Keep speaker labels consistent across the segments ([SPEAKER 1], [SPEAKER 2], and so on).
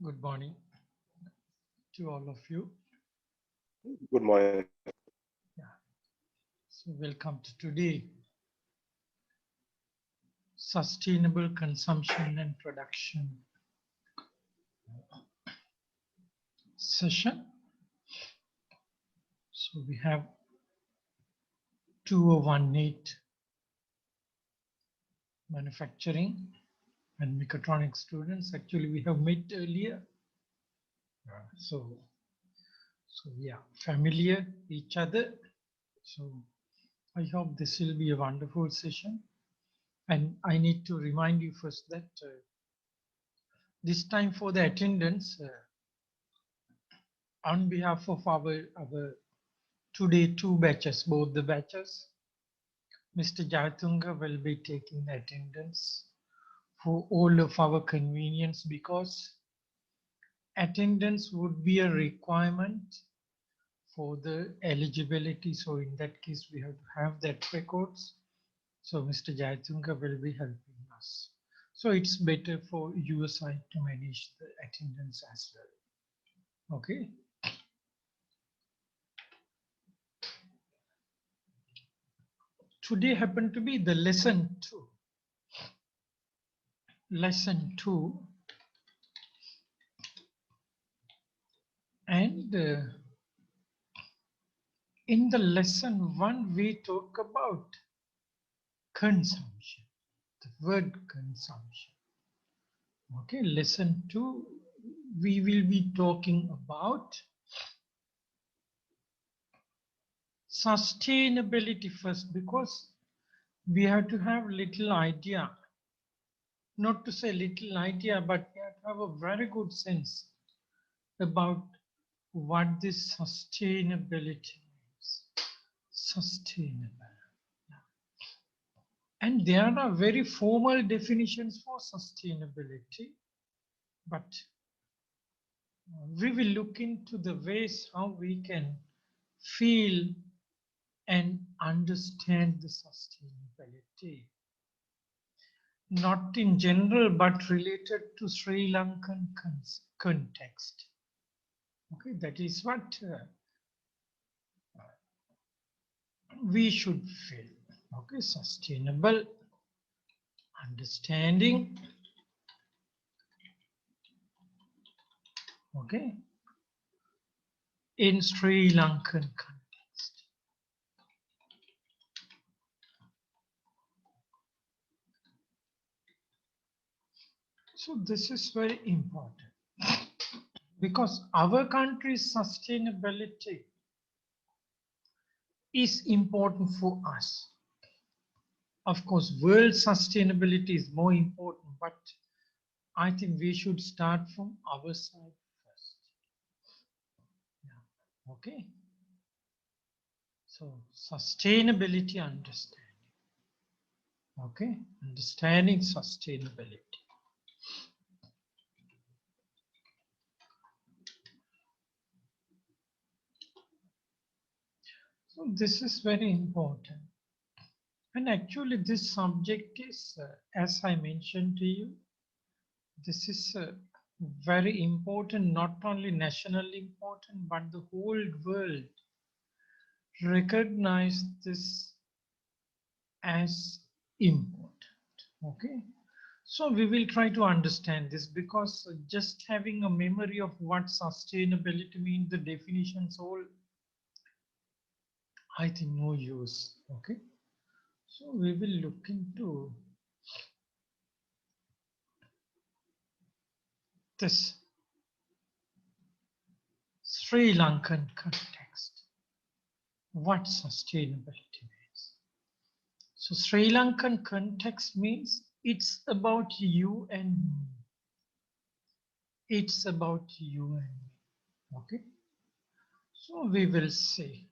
[SPEAKER 1] Good morning to all of you.
[SPEAKER 2] Good morning.
[SPEAKER 1] Yeah. So welcome to today sustainable consumption and production session. So we have 2018 manufacturing and mechatronics students. Actually, we have met earlier. So we are familiar each other. So I hope this will be a wonderful session. And I need to remind you first that this time for the attendance, on behalf of our today two batches, both the batches, Mr. Jayatunga will be taking attendance for all of our convenience because attendance would be a requirement for the eligibility. So in that case, we have to have that records. So Mr. Jayatunga will be helping us. So it's better for your side to manage the attendance as well. Okay. Today happened to be the lesson 2. Lesson 2. And in the lesson 1, we talk about consumption, the word consumption. Okay, lesson 2, we will be talking about sustainability first because we have to have little idea, not to say little idea, but we have to have a very good sense about what this sustainability means. Sustainable. And there are very formal definitions for sustainability, but we will look into the ways how we can feel and understand the sustainability. Not in general, but related to Sri Lankan context. Okay, that is what we should feel. Okay, sustainable understanding. Okay, in Sri Lankan context. So this is very important because our country's sustainability is important for us. Of course, world sustainability is more important, but I think we should start from our side first. Yeah. Okay. So sustainability understanding. Okay, understanding sustainability. So this is very important. And actually this subject is, as I mentioned to you, this is very important, not only nationally important, but the whole world recognize this as important. Okay, so we will try to understand this because just having a memory of what sustainability means, the definitions all, I think no use. Okay, so we will look into this Sri Lankan context, what sustainability means. So Sri Lankan context means it's about you and me. It's about you and me. Okay, so we will see.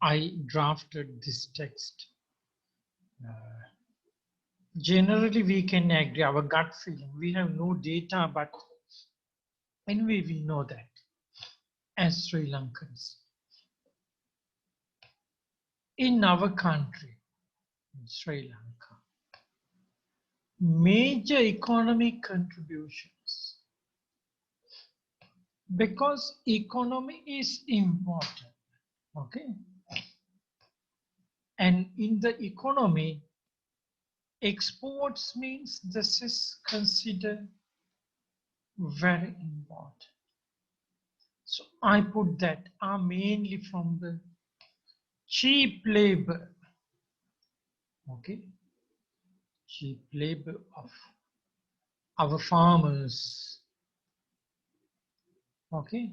[SPEAKER 1] I drafted this text. Generally, we can agree, our gut feeling. We have no data, but anyway, we know that as Sri Lankans. In our country, in Sri Lanka, major economic contributions, because economy is important, okay? And in the economy, exports means this is considered very important. So I put that are mainly from the cheap labor, okay? Cheap labor of our farmers, okay?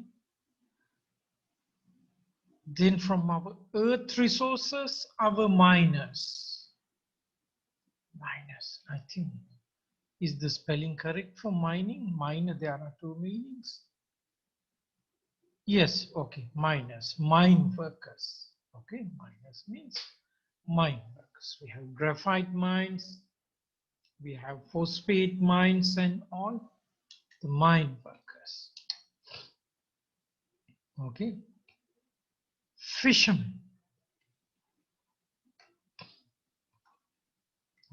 [SPEAKER 1] Then from our earth resources, our miners. Miners, I think. Is the spelling correct for mining? Miner, there are two meanings. Yes, okay, miners, mine workers. Okay, miners means mine workers. We have graphite mines, we have phosphate mines and all the mine workers. Okay, fishermen.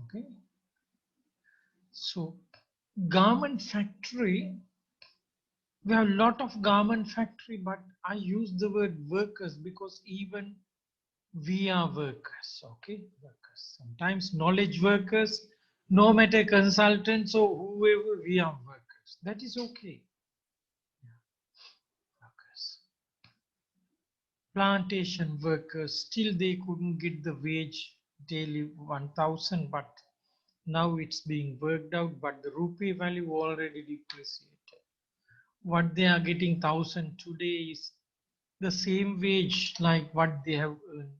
[SPEAKER 1] Okay, so garment factory, we have a lot of garment factory, but I use the word workers because even we are workers, okay? Workers. Sometimes knowledge workers, no matter consultants or whoever, we are workers. That is okay. Yeah. Workers. Plantation workers, still they couldn't get the wage daily 1,000, but now it's being worked out, but the rupee value already depreciated. What they are getting 1,000 today is the same wage like what they have earned.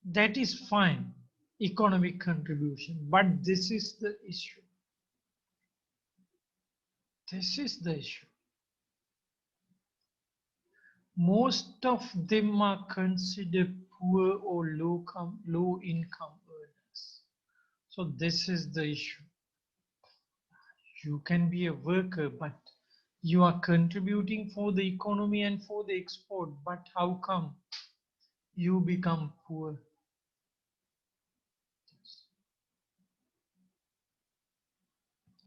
[SPEAKER 1] That is fine, economic contribution, but this is the issue. This is the issue. Most of them are considered poor or low income earners. So this is the issue. You can be a worker, but you are contributing for the economy and for the export, but how come you become poor?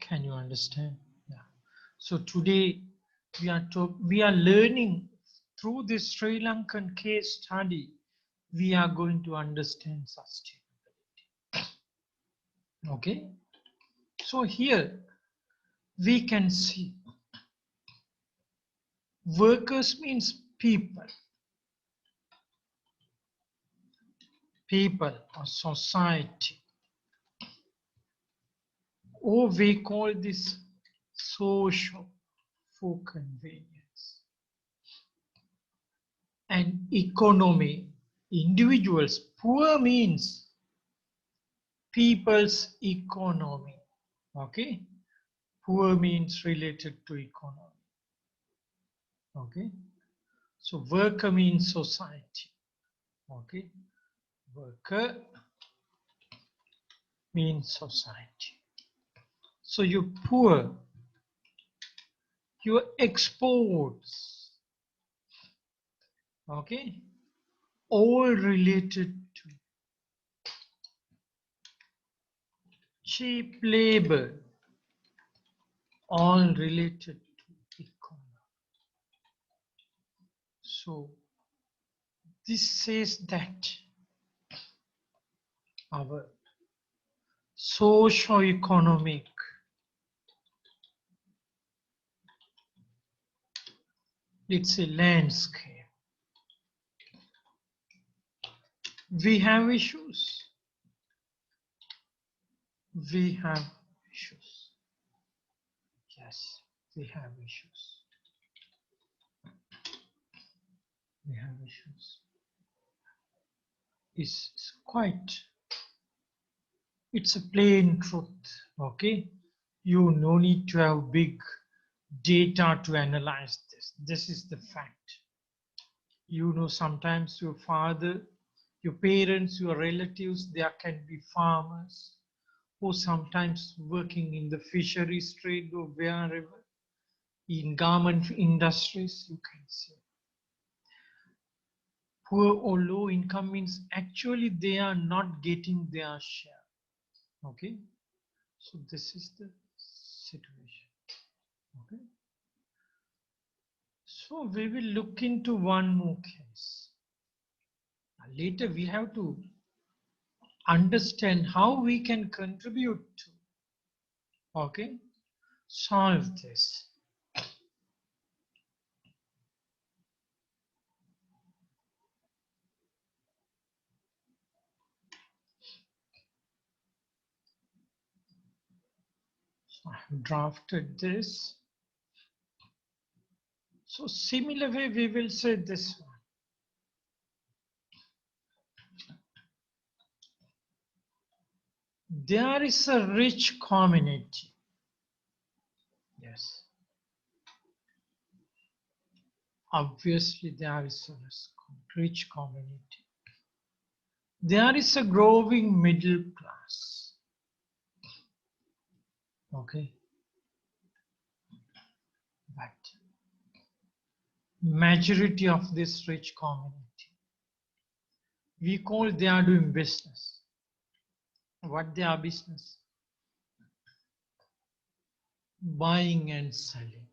[SPEAKER 1] Can you understand? Yeah. So today we are learning through this Sri Lankan case study. We are going to understand sustainability. Okay. So here we can see workers means people. People or society. Or we call this social for convenience. And economy, individuals. Poor means people's economy. Okay, poor means related to economy. Okay, so worker means society. Okay, worker means society. So you're poor, your exports, okay, all related to cheap labor, all related to economy. So this says that our socio-economic it's a landscape. We have issues. We have issues. Yes, we have issues. We have issues. It's quite, it's a plain truth, okay? You no need to have big data to analyze this. This is the fact. You know, sometimes your father, your parents, your relatives, there can be farmers or sometimes working in the fisheries trade or wherever, in garment industries, you can say. Poor or low income means actually they are not getting their share. Okay, so this is the situation. Okay, so we will look into one more case. Later we have to understand how we can contribute to, okay, solve this. So I have drafted this. So similar way we will say this one. There is a rich community. Yes. Obviously there is a rich community. There is a growing middle class. Okay. But majority of this rich community, we call they are doing business. What they are business? Buying and selling.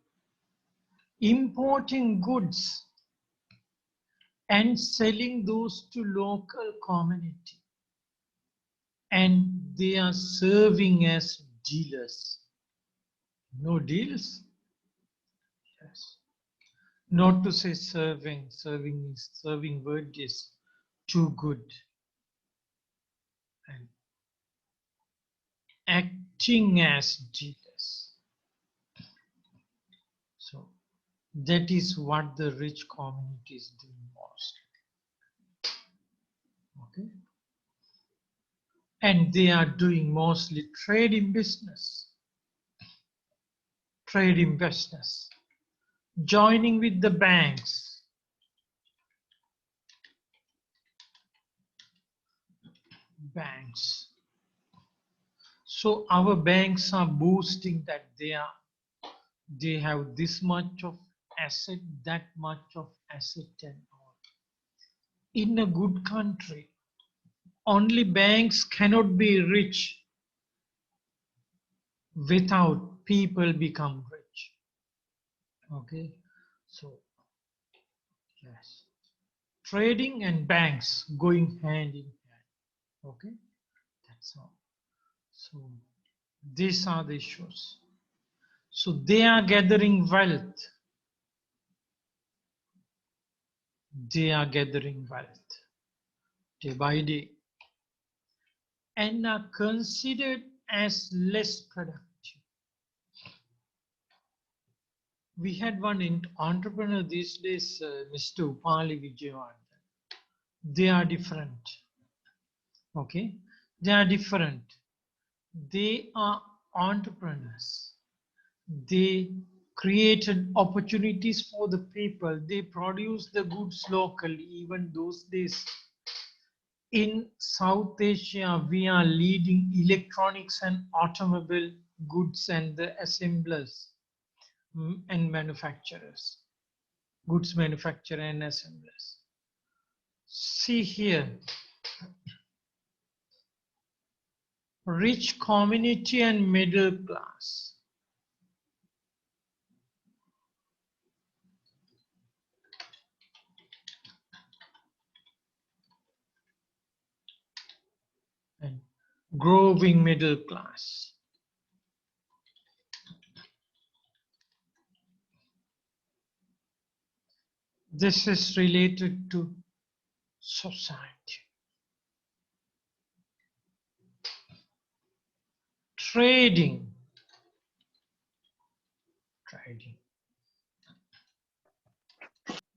[SPEAKER 1] Importing goods and selling those to local community. And they are serving as dealers. No deals? Yes. Not to say serving. Serving word is too good. And acting as dealers. So that is what the rich community is doing mostly. Okay. And they are doing mostly trading business. Trading business. Joining with the banks. Banks. So our banks are boasting that they have this much of asset, that much of asset and all. In a good country, only banks cannot be rich without people become rich. Okay, so yes, trading and banks going hand in hand. Okay, that's all. So these are the issues. So they are gathering wealth. They are gathering wealth day by day and are considered as less productive. We had one entrepreneur these days, Mr. Upali Vijayawardhan. They are different. Okay, they are different. They are entrepreneurs. They created opportunities for the people. They produce the goods locally. Even those days in South Asia, we are leading electronics and automobile goods and the assemblers and manufacturers. Goods manufacturer and assemblers. See here, rich community and middle class. And growing middle class. This is related to society. Trading. Trading.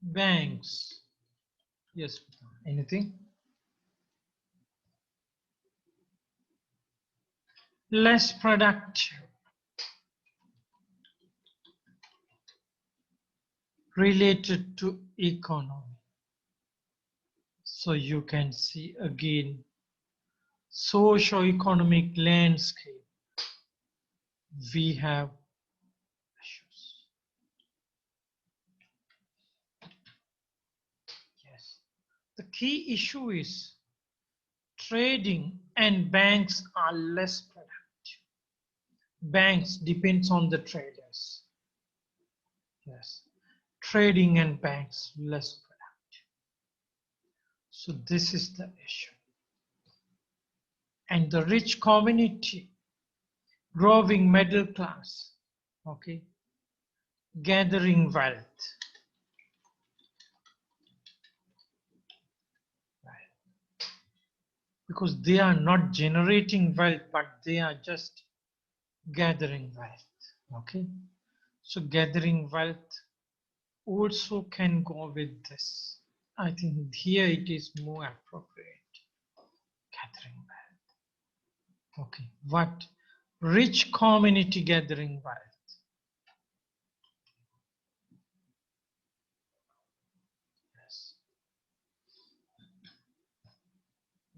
[SPEAKER 1] Banks. Yes, anything? Less productive. Related to economy. So you can see again socio-economic landscape. We have issues. Yes. The key issue is trading and banks are less productive. Banks depends on the traders. Yes. Trading and banks less productive. So this is the issue. And the rich community, growing middle class, okay, gathering wealth. Right. Because they are not generating wealth, but they are just gathering wealth. Okay. So gathering wealth also can go with this. I think here it is more appropriate. Gathering wealth. Okay. What? Rich community gathering wealth. Yes.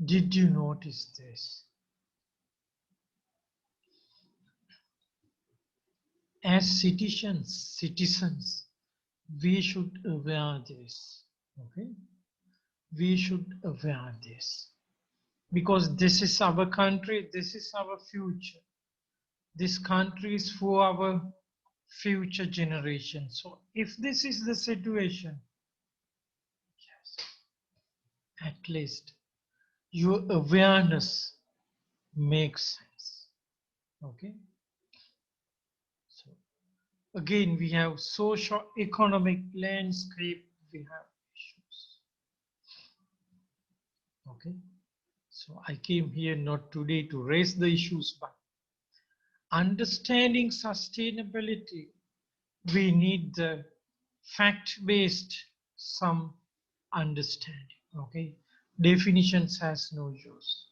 [SPEAKER 1] Did you notice this? As citizens, we should aware this. Okay. We should aware this. Because this is our country, this is our future. This country is for our future generations. So if this is the situation, yes, at least your awareness makes sense. Okay. So again, we have socio-economic landscape, we have issues. Okay. So I came here not today to raise the issues, but understanding sustainability, we need the fact-based some understanding. Okay, definitions has no use.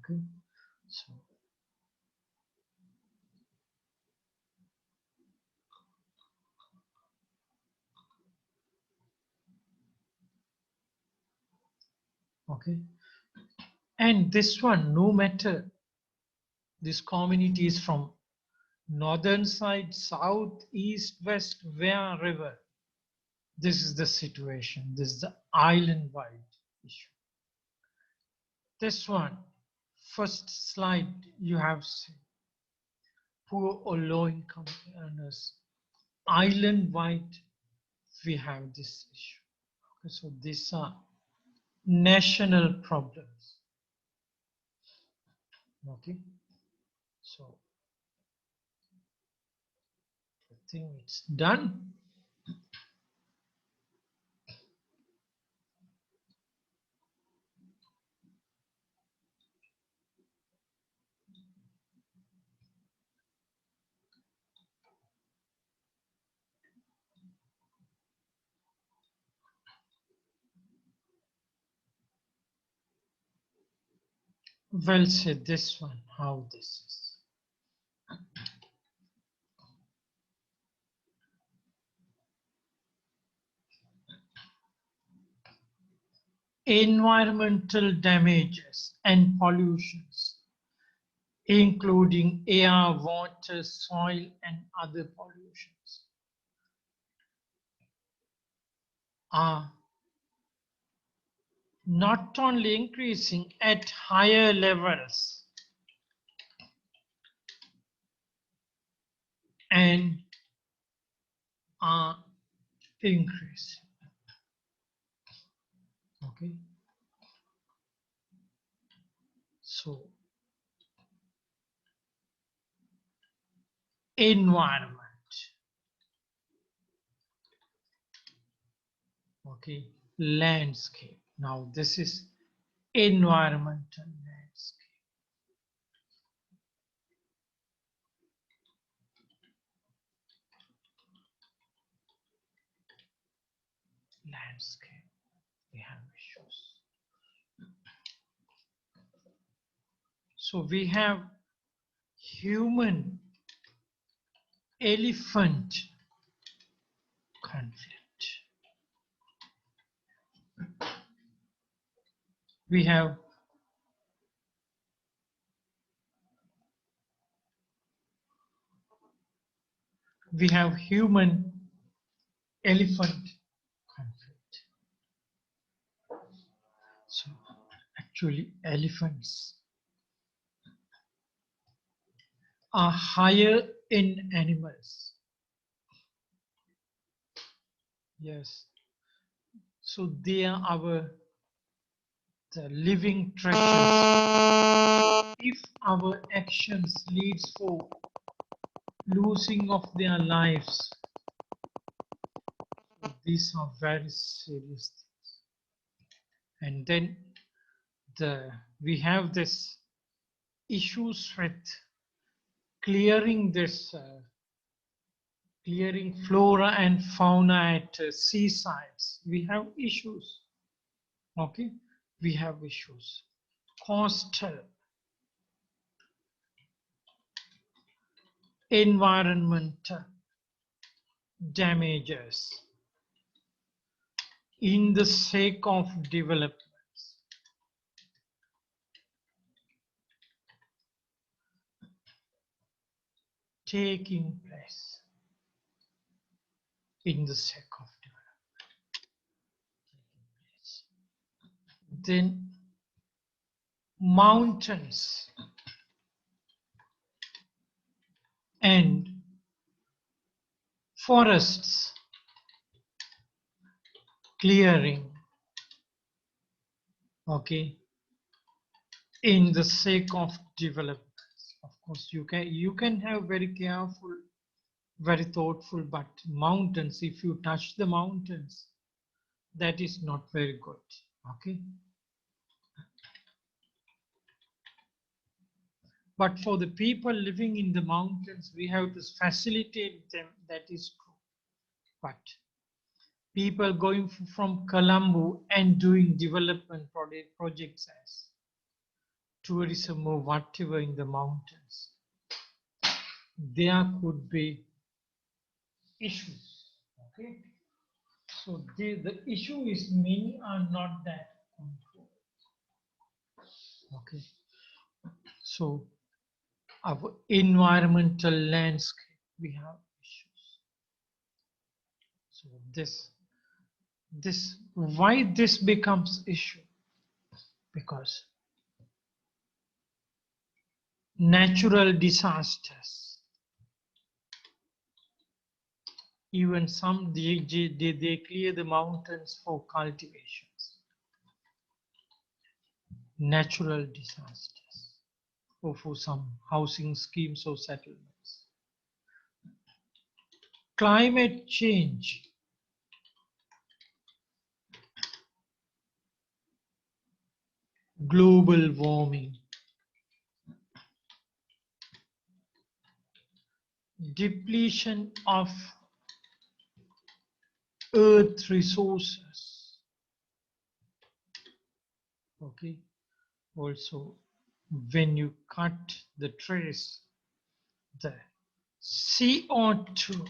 [SPEAKER 1] Okay, so okay, and this one, no matter this community is from northern side, south, east, west, wherever, this is the situation. This is the island-wide issue. This one, first slide you have seen, poor or low-income earners, island-wide, we have this issue. Okay, so these are national problems. Okay, so I think it's done. Well said, this one, how this is. Environmental damages and pollutions, including air, water, soil, and other pollutions, are not only increasing at higher levels and are increasing. Okay, so environment. Okay, landscape. Now this is environmental landscape. Landscape. We have issues. So we have human elephant conflict. we have human elephant conflict. So actually elephants are higher in animals. Yes. So they are the living treasures. If our actions leads for losing of their lives, these are very serious things. And then we have this issues with clearing clearing flora and fauna at seasides. We have issues. Okay, we have issues. Coastal, environmental damages in the sake of developments. Taking place in the sake of development. Then mountains and forests clearing, okay, in the sake of development. Of course, you can have very careful, very thoughtful, but mountains, if you touch the mountains, that is not very good. Okay. But for the people living in the mountains, we have to facilitate them. That is true. But people going from Colombo and doing development projects as tourism or whatever in the mountains, there could be issues. Okay. So the issue is many are not that controlled. Okay. So our environmental landscape, we have issues. So why this becomes issue? Because natural disasters, even some they clear the mountains for cultivations. Natural disasters, or for some housing schemes or settlements. Climate change, global warming, depletion of earth resources. Okay. Also, when you cut the trees, the CO2,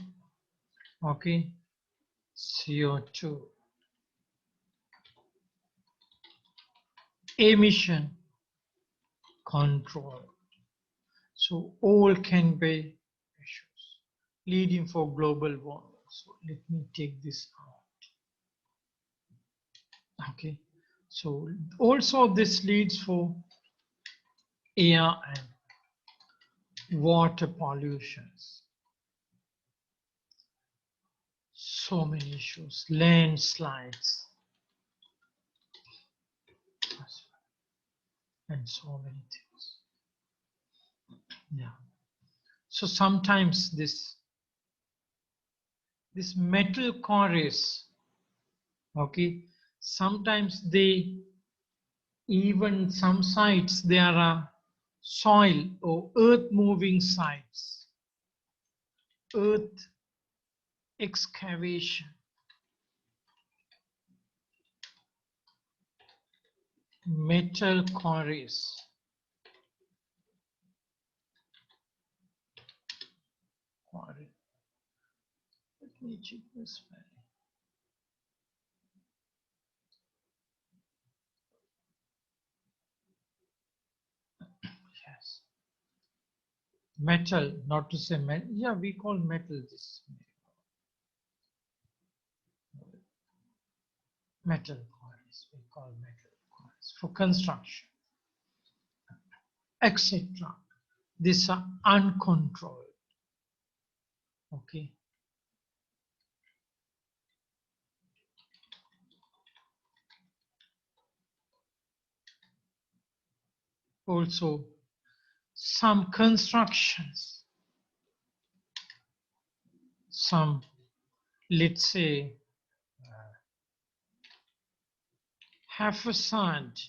[SPEAKER 1] okay, CO2 emission control. So all can be issues leading for global warming. So let me take this out. Okay. So also this leads for air and water pollutions. So many issues, landslides, and so many things. Yeah. So sometimes this metal quarries, okay, sometimes even some sites there are soil or earth moving sites, earth excavation, metal quarries. Let me check this file. metal, not to say metal, yeah, we call metal this. Metal quarries, we call metal quarries for construction, etc. These are uncontrolled. Okay. Also, some constructions, some, let's say, facade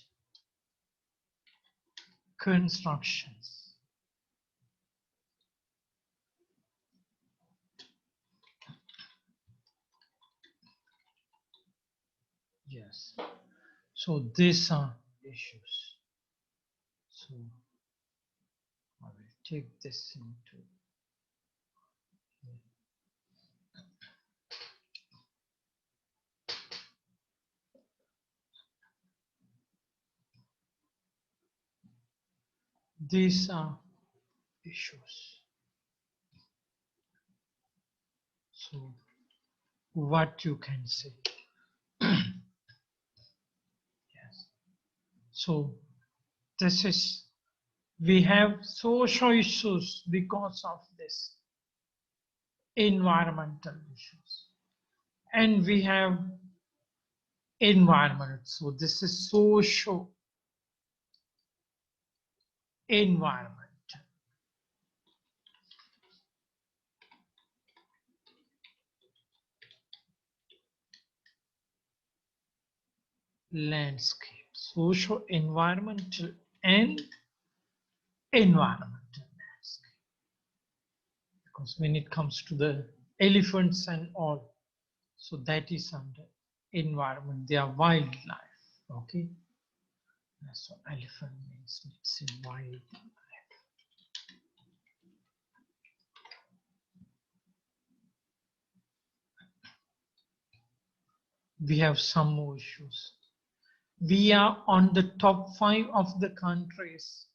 [SPEAKER 1] constructions. Yes. So these are issues. So I will take this into. These are issues. So what you can say. Yes. So this is, we have social issues because of this environmental issues. And we have environment. So this is social environment. Landscape, social environmental and environmental landscape. Because when it comes to the elephants and all, so that is under environment, they are wildlife. Okay. So elephant means, let's say, wildlife. We have some more issues. We are on the top 5 of the countries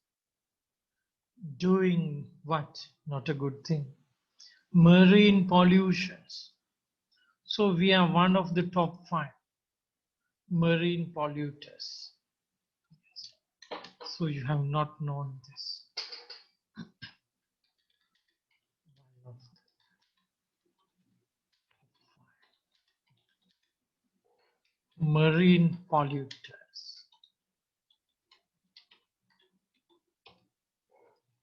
[SPEAKER 1] doing what? Not a good thing. Marine pollutions. So we are one of the top 5 marine polluters. So you have not known this. One of the marine polluters.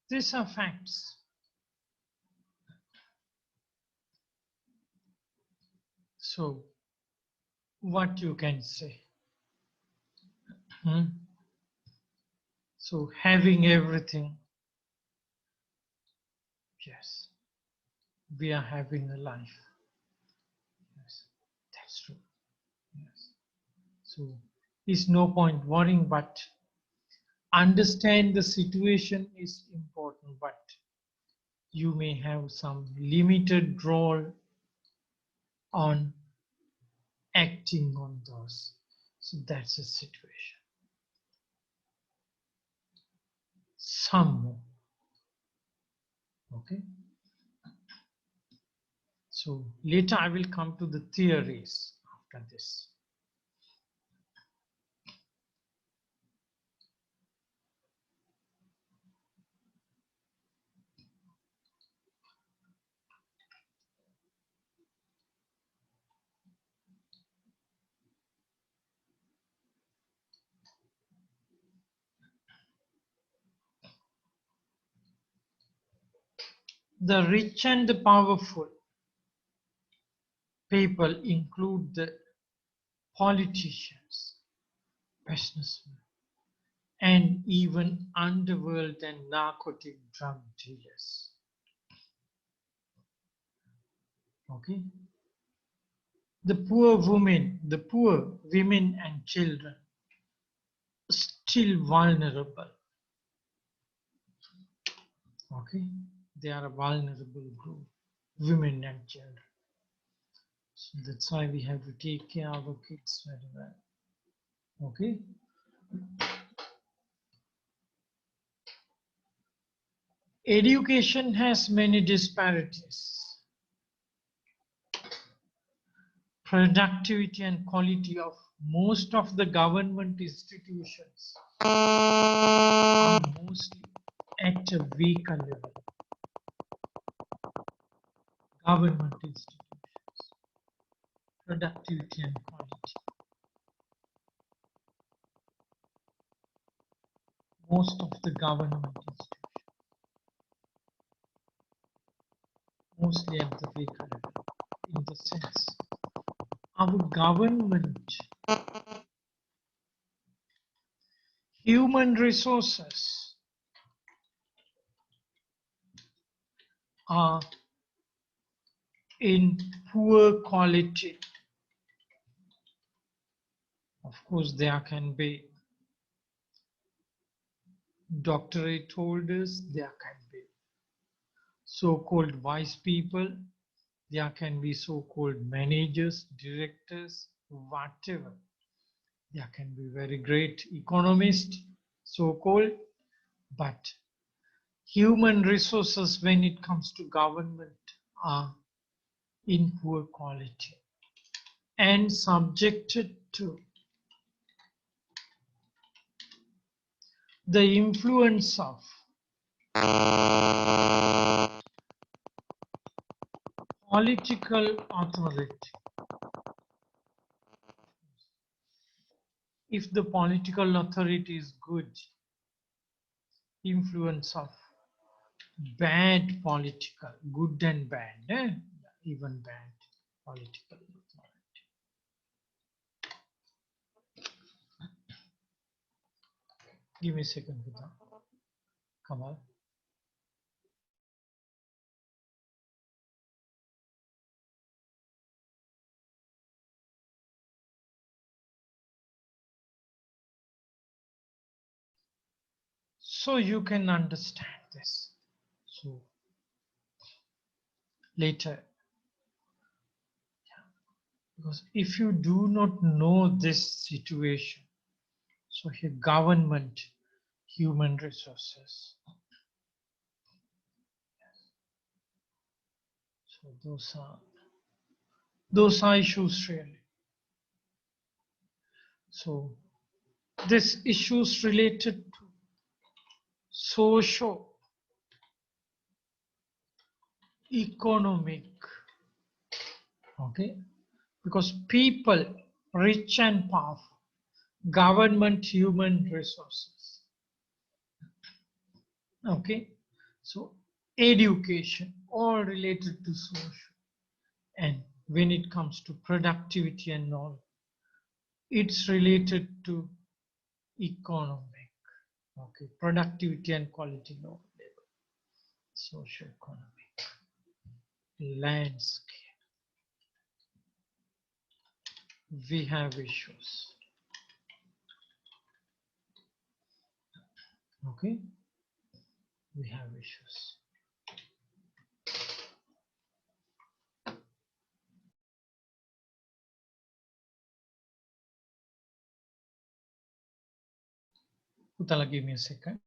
[SPEAKER 1] These are facts. So what you can say? So having everything, yes, we are having a life. Yes, that's true. Yes. So it's no point worrying, but understand the situation is important, but you may have some limited role on acting on those. So that's a situation. Some more. Okay. So later I will come to the theories after this. The rich and the powerful people include the politicians, businessmen, and even underworld and narcotic drug dealers. Okay. The poor women and children, still vulnerable. Okay. They are a vulnerable group, women and children. So that's why we have to take care of our kids very well. Okay. Education has many disparities. Productivity and quality of most of the government institutions are mostly at a weaker level. Government institutions, productivity and quality. Most of the government institutions, mostly at the weaker level, in the sense our government, human resources are in poor quality. Of course, there can be doctorate holders, there can be so-called wise people, there can be so-called managers, directors, whatever. There can be very great economists, so-called, but human resources when it comes to government are in poor quality and subjected to the influence of political authority. If the political authority is good, influence of bad political, good and bad, even bad political authority. Give me a second, Vita. Come on. So you can understand this. So later, because if you do not know this situation, so here government, human resources. So those are issues really. So this issues related to socio-economic, okay, because people rich and powerful, government, human resources, okay, so education all related to social, and when it comes to productivity and all, it's related to economic, okay, productivity and quality law level, socio-economic landscape. We have issues, okay, we have issues. Utala, give me a second.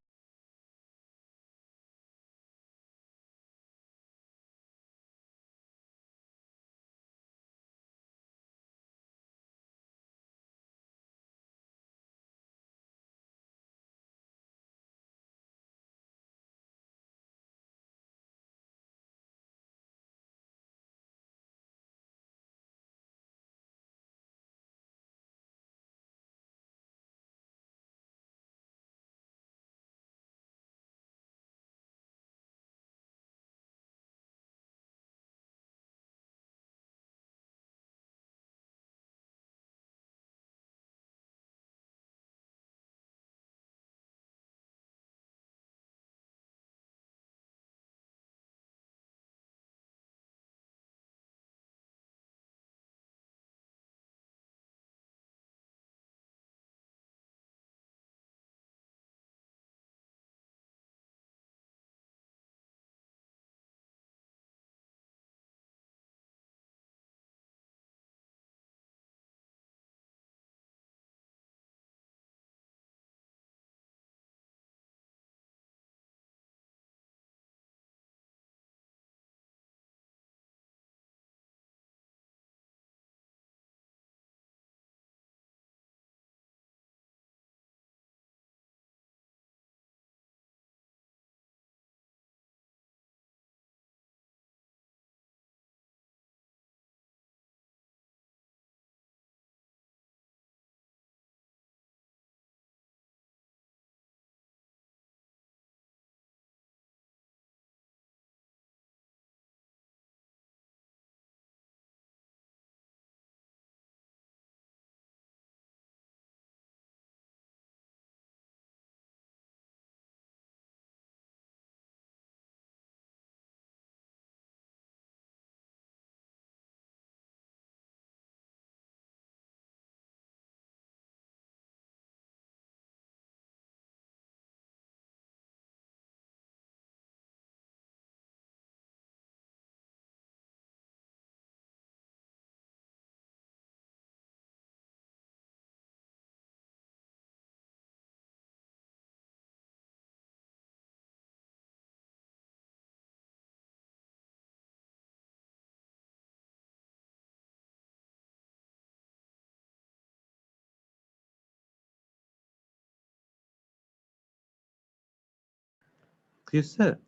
[SPEAKER 3] Yes, sir.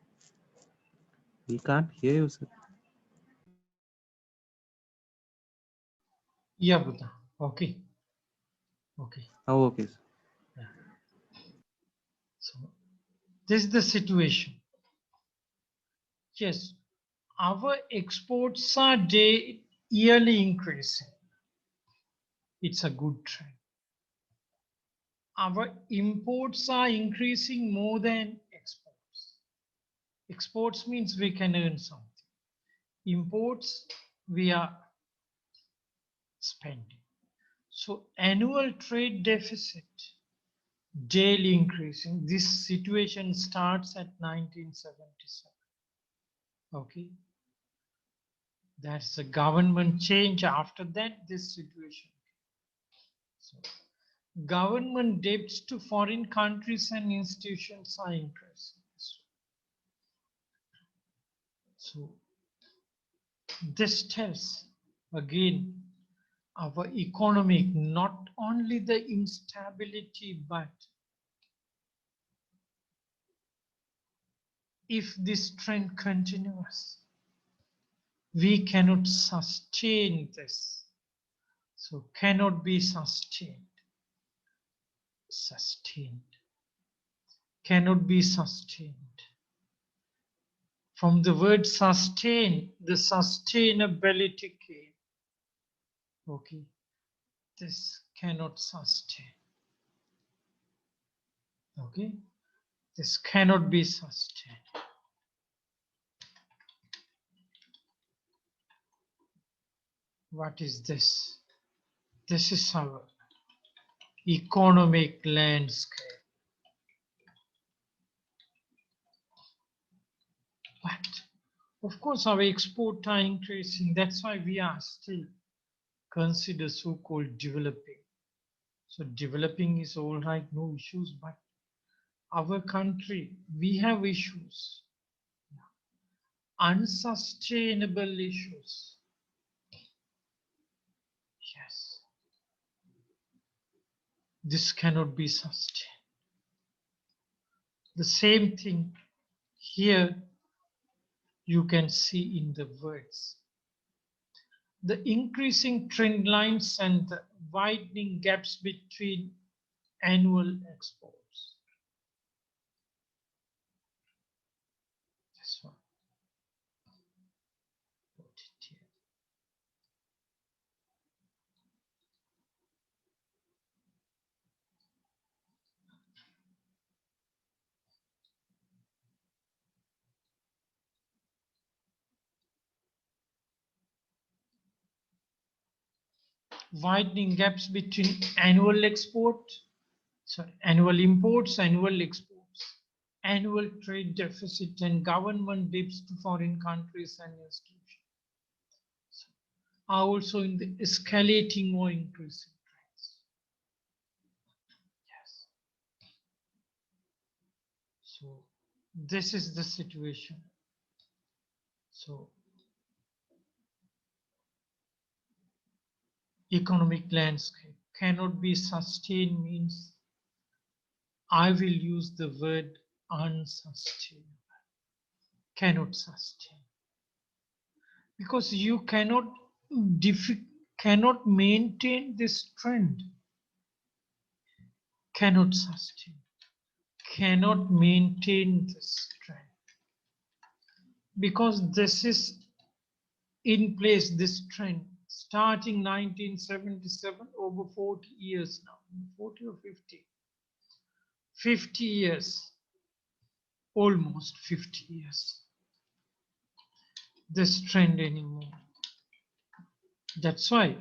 [SPEAKER 3] We can't hear you, sir.
[SPEAKER 1] Yeah, Buddha. Okay. Okay.
[SPEAKER 3] Oh, okay, sir.
[SPEAKER 1] Yeah. So this is the situation. Yes, our exports are yearly increasing. It's a good trend. Our imports are increasing more than exports. Exports means we can earn something. Imports, we are spending. So annual trade deficit daily increasing. This situation starts at 1977. Okay, that's a government change. After that, this situation. So government debts to foreign countries and institutions are increasing. So this tells again our economic, not only the instability, but if this trend continues, we cannot sustain this. So cannot be sustained. Sustained. Cannot be sustained. From the word sustain, the sustainability came. Okay. This cannot sustain. Okay. This cannot be sustained. What is this? This is our economic landscape. But of course, our export are increasing. That's why we are still considered so-called developing. So developing is all right, no issues, but our country, we have issues, unsustainable issues. Yes, this cannot be sustained. The same thing here you can see in the words. The increasing trend lines and the widening gaps between annual exports. This one. Put it here. Widening gaps between annual annual imports, annual exports, annual trade deficit, and government debts to foreign countries and institutions are also in the escalating or increasing trends. Yes. So this is the situation. So economic landscape cannot be sustained means I will use the word unsustainable. Cannot sustain. Because you cannot maintain this trend, cannot sustain, cannot maintain this trend, because this is in place, this trend starting 1977, over 40 years now, 40 or 50 years, almost 50 years, this trend anymore. That's why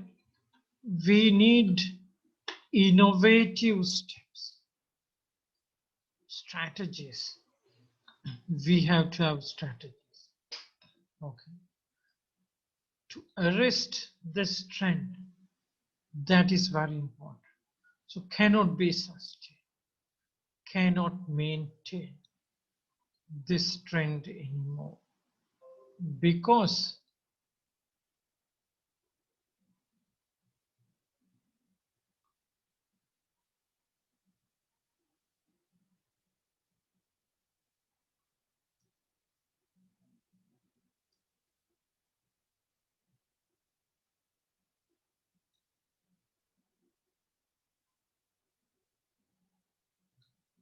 [SPEAKER 1] we need innovative steps, strategies. We have to have strategies. Okay. To arrest this trend, that is very important. So cannot be sustained, cannot maintain this trend anymore, because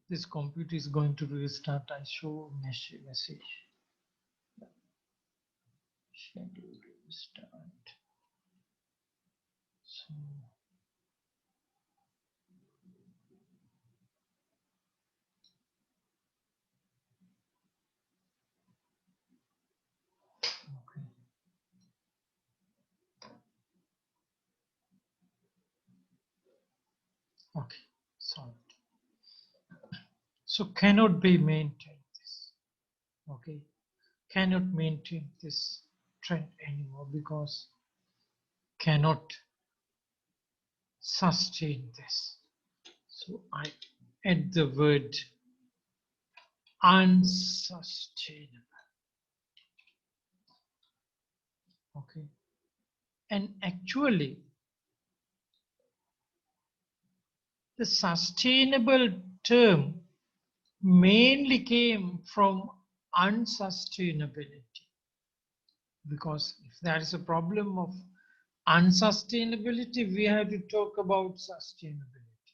[SPEAKER 1] This computer is going to restart. I show message. Schedule restart. So okay. Okay, solved. So cannot be maintained this. Okay, cannot maintain this trend anymore because cannot sustain this. So I add the word unsustainable. Okay, and actually the sustainable term mainly came from unsustainability, because if there is a problem of unsustainability, we have to talk about sustainability,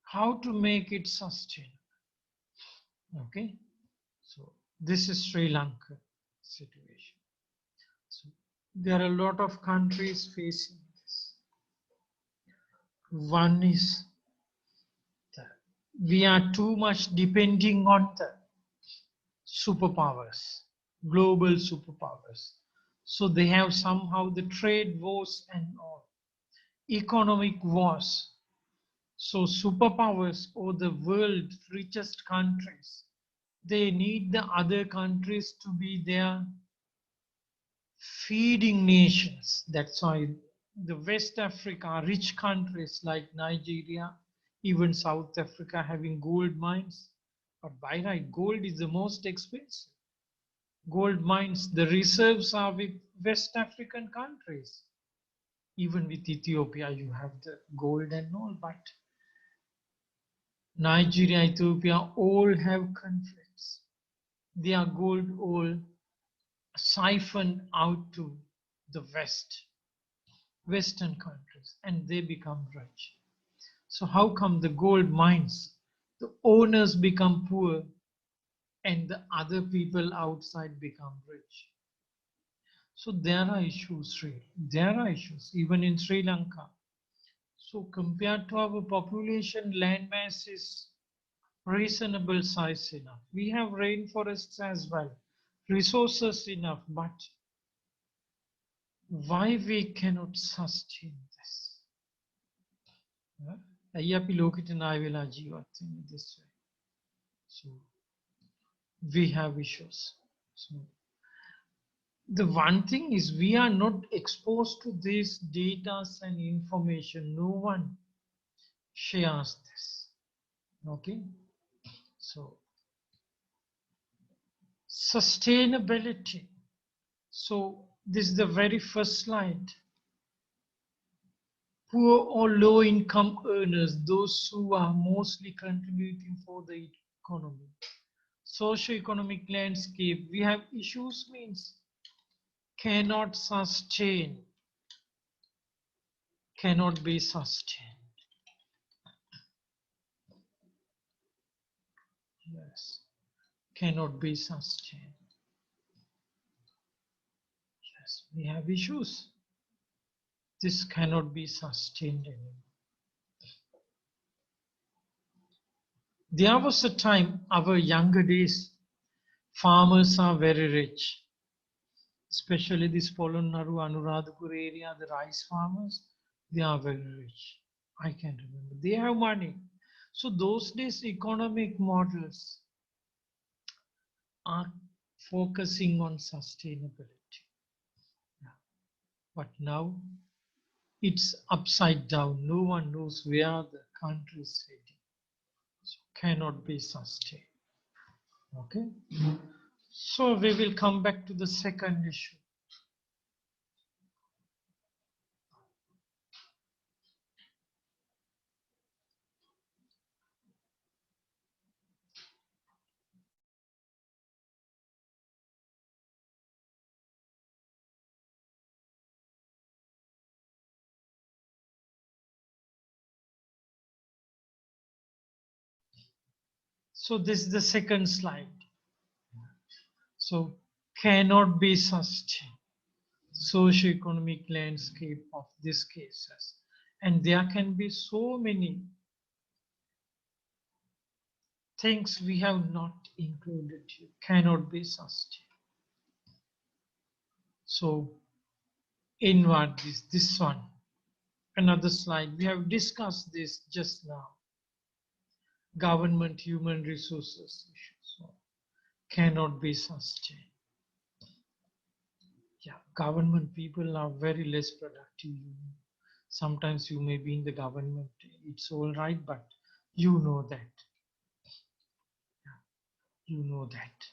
[SPEAKER 1] how to make it sustainable. Okay, so this is Sri Lanka situation. So there are a lot of countries facing this. One is that we are too much depending on the superpowers, global superpowers. So they have somehow the trade wars and all, economic wars. So superpowers, or the world's richest countries, they need the other countries to be their feeding nations. That's why the West Africa, rich countries like Nigeria, even South Africa having gold mines. But by right, gold is the most expensive. Gold mines, the reserves are with West African countries. Even with Ethiopia, you have the gold and all, but Nigeria, Ethiopia all have conflicts. Their gold all siphoned out to the Western countries, and they become rich. So how come the gold mines, the owners become poor and the other people outside become rich? So there are issues, really. There are issues, even in Sri Lanka. So compared to our population, land mass is reasonable size enough. We have rainforests as well, resources enough, but why we cannot sustain this? ඇයි අපි ලෝකෙට ණය වෙලා ජීවත් වෙන්නේ this way? So we have issues. So the one thing is we are not exposed to these data and information. No one shares this. Okay, so sustainability. So this is the very first slide. Poor or low income earners, those who are mostly contributing for the economy. Socio-economic landscape, we have issues means cannot sustain, cannot be sustained. Yes, cannot be sustained. Yes, we have issues. This cannot be sustained anymore. There was a time, our younger days, farmers are very rich. Especially this Polonnaru, Anuradhapur area, the rice farmers, they are very rich. I can remember. They have money. So those days economic models are focusing on sustainability. Yeah. But now it's upside down. No one knows where the country is heading. So cannot be sustained. Okay. So we will come back to the second issue. So this is the second slide. So cannot be sustained socio-economic landscape of these cases. And there can be so many things we have not included here, cannot be sustained. So inward this one, another slide. We have discussed this just now. Government human resources issues so cannot be sustained. Yeah, government people are very less productive. Sometimes you may be in the government, it's all right, but you know that. Yeah, you know that.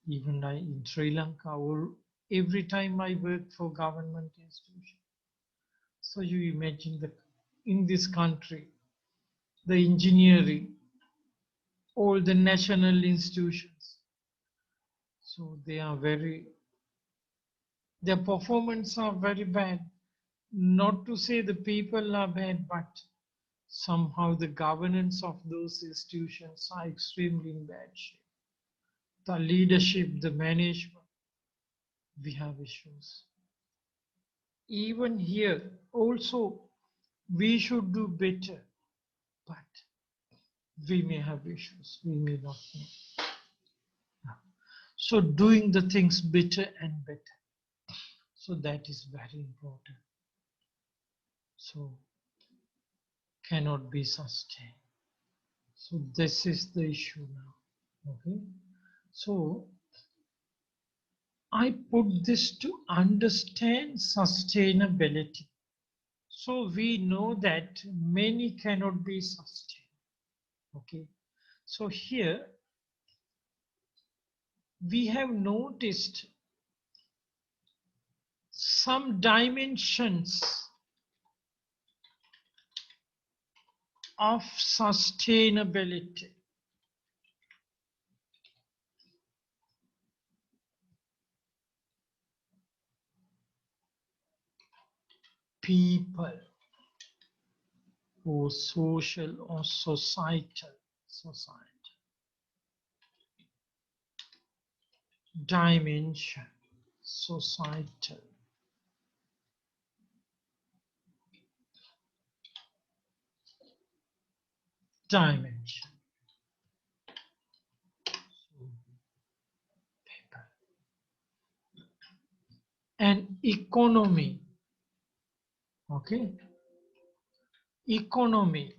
[SPEAKER 1] Even in Sri Lanka, or every time I work for government institution. So you imagine in this country, the engineering, all the national institutions. So their performance are very bad. Not to say the people are bad, but somehow the governance of those institutions are extremely in bad shape. The leadership, the management, we have issues. Even here, also, we should do better, but we may have issues, we may not know. So doing the things better and better. So that is very important. So cannot be sustained. So this is the issue now. Okay. So I put this to understand sustainability. So we know that many cannot be sustained. Okay. So here we have noticed some dimensions of sustainability. People or social or societal dimension, societal dimension. And economy. Okay. Economy.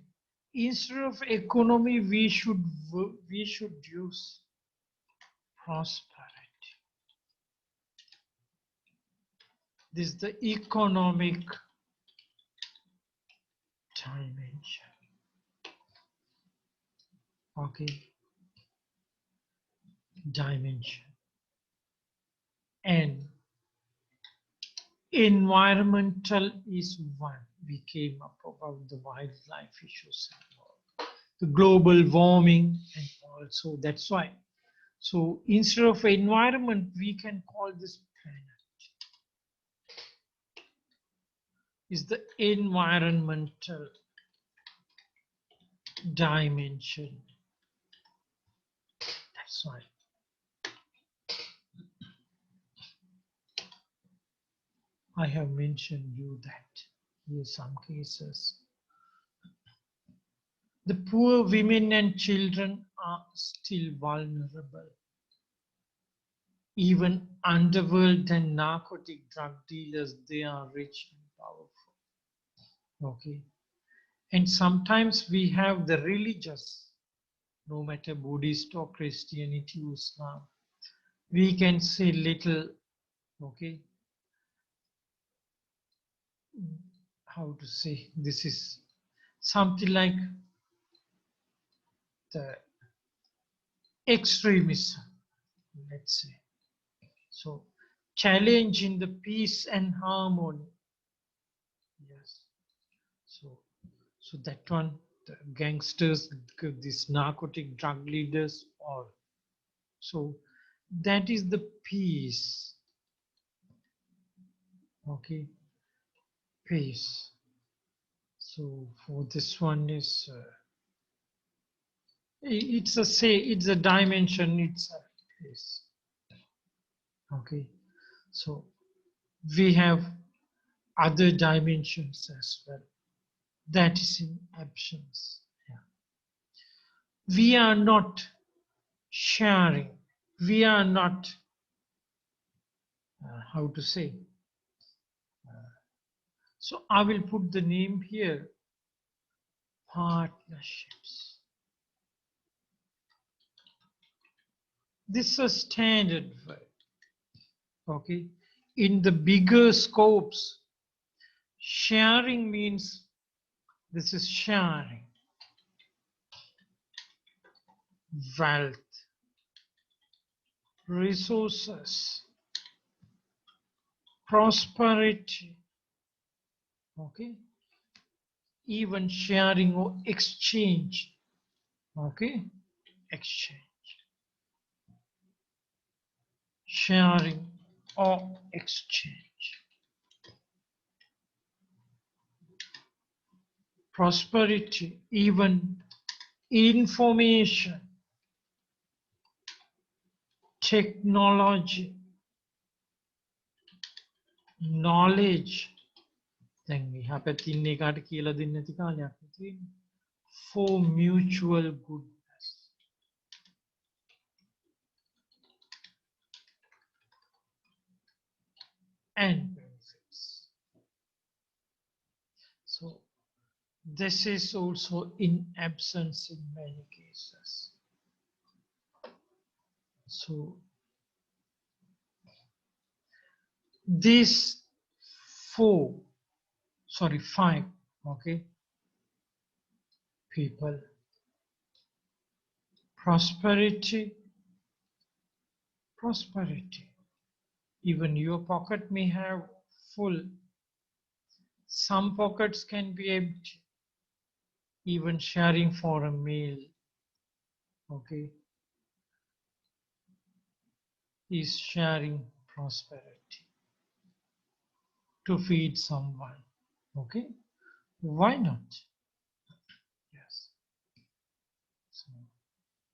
[SPEAKER 1] Instead of economy, we should use prosperity. This is the economic dimension. Okay. Dimension. And environmental is one. We came up about the wildlife issues, the global warming, and also that's why. So instead of environment, we can call this planet. Is the environmental dimension. That's why. I have mentioned you that in some cases the poor women and children are still vulnerable. Even underworld and narcotic drug dealers, they are rich and powerful. Okay. And sometimes we have the religious, no matter Buddhist or Christianity, Islam, we can say little, okay, how to say, this is something like the extremism, let's say. So challenging the peace and harmony. Yes. So that one, the gangsters, these narcotic drug leaders, all. So that is the peace. Okay. Peace. So for this one is it's a dimension itself. Yes. Okay. So we have other dimensions as well. That is in absence. Yeah. We are not sharing. We are not, how to say. So I will put the name here, partnerships. This is a standard word. Okay. In the bigger scopes, sharing means this is sharing wealth, resources, prosperity, okay, even sharing or exchange, okay, exchange, sharing or exchange, prosperity, even information, technology, knowledge. දැන් මෙහා පැත්තේ ඉන්න එකාට කියලා දෙන්න නැති කාලයක් තියෙන්නේ. For mutual goodness. And benefits. So this is also in absence in many cases. So these five, okay, people, prosperity, even your pocket may have full, some pockets can be empty, even sharing for a meal, okay, is sharing prosperity to feed someone, okay, why not? Yes. So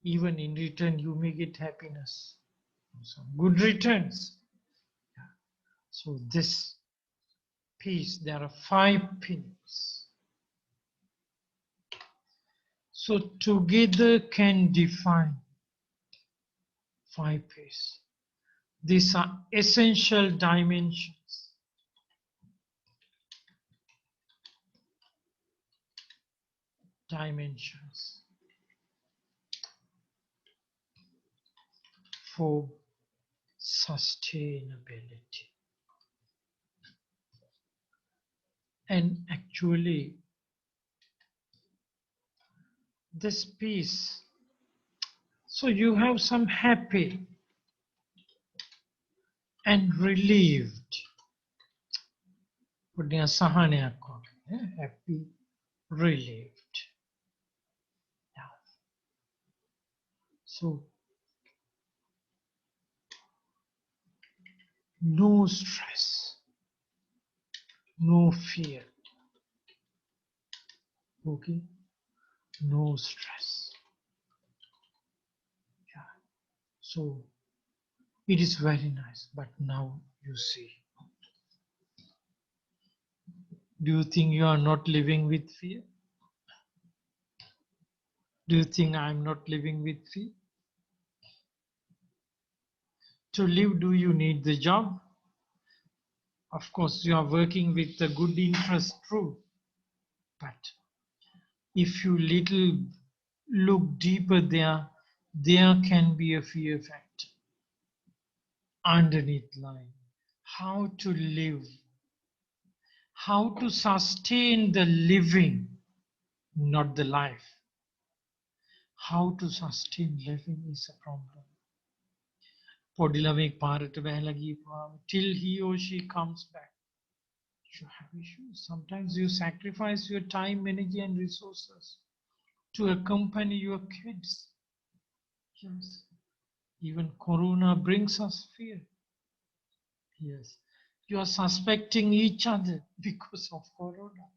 [SPEAKER 1] even in return you may get happiness, some good returns. Yeah. So this piece, there are 5 pins. So together can define 5 pieces. These are essential dimensions. For sustainability. And actually, this piece, so you have some happy and relieved. Happy, relieved. Yeah. So no stress, no fear. Okay, no stress. Yeah. So it is very nice, but now you see. Do you think you are not living with fear? Do you think I am not living with fear? To live, do you need the job? Of course, you are working with a good interest, true. But if you little look deeper there can be a fear factor underneath line. How to live, how to sustain the living, not the life. How to sustain living is a problem. Till he or she comes back, you have issues. Sometimes you sacrifice your time, energy, and resources to accompany your kids. Yes. Even Corona brings us fear. Yes. You are suspecting each other because of Corona.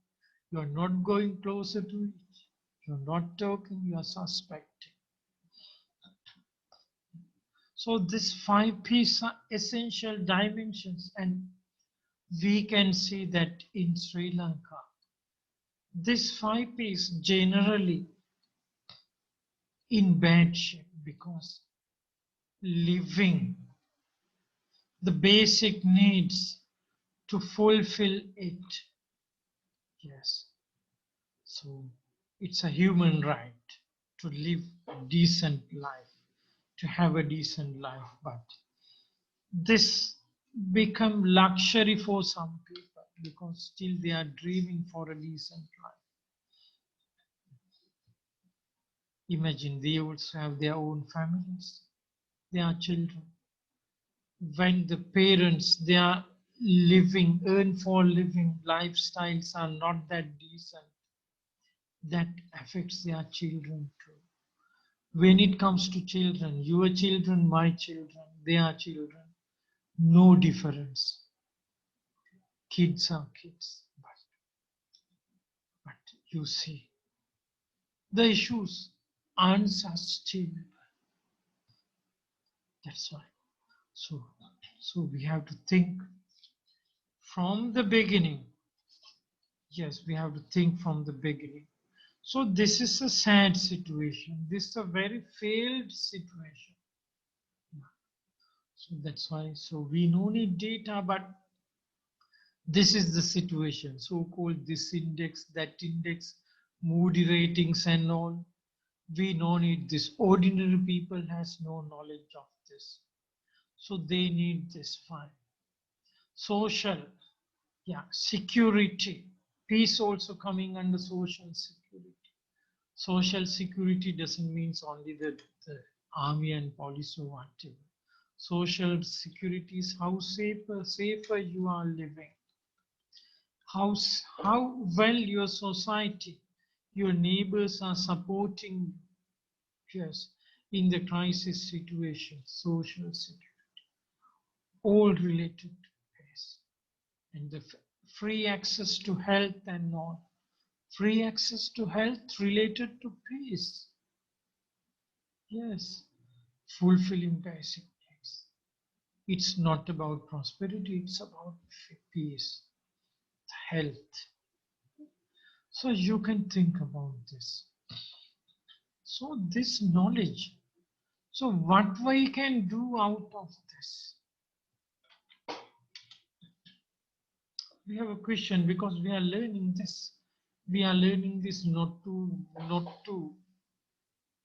[SPEAKER 1] You are not going closer to each. You are not talking, you are suspecting. So these 5 P's are essential dimensions, and we can see that in Sri Lanka. These 5 P's generally in bad shape because living the basic needs to fulfill it. Yes. So it's a human right to live a decent life, to have a decent life, but this become luxury for some people because still they are dreaming for a decent life. Imagine they also have their own families, their children. When the parents, they are living, earn for living lifestyles are not that decent, that affects their children too. When it comes to children, your children, my children, their children, no difference. Kids are kids, but you see, the issues unsustainable. That's why. So we have to think from the beginning. Yes, we have to think from the beginning. So this is a sad situation. This is a very failed situation. So that's why. So we no need data, but this is the situation. So-called this index, that index, moody ratings and all. We no need this. Ordinary people has no knowledge of this. So they need this fine. Social, yeah, security. Peace also coming under social security. Social security doesn't mean only the army and police or whatever. Social security is how safer you are living. How well your society, your neighbors are supporting you. Yes, in the crisis situation, social security, all related to peace. And the free access to health and all. Free access to health related to peace. Yes, fulfilling basic needs. It's not about prosperity, it's about peace, health. So you can think about this. So this knowledge. So what we can do out of this? We have a question because we are learning this. We are learning this not to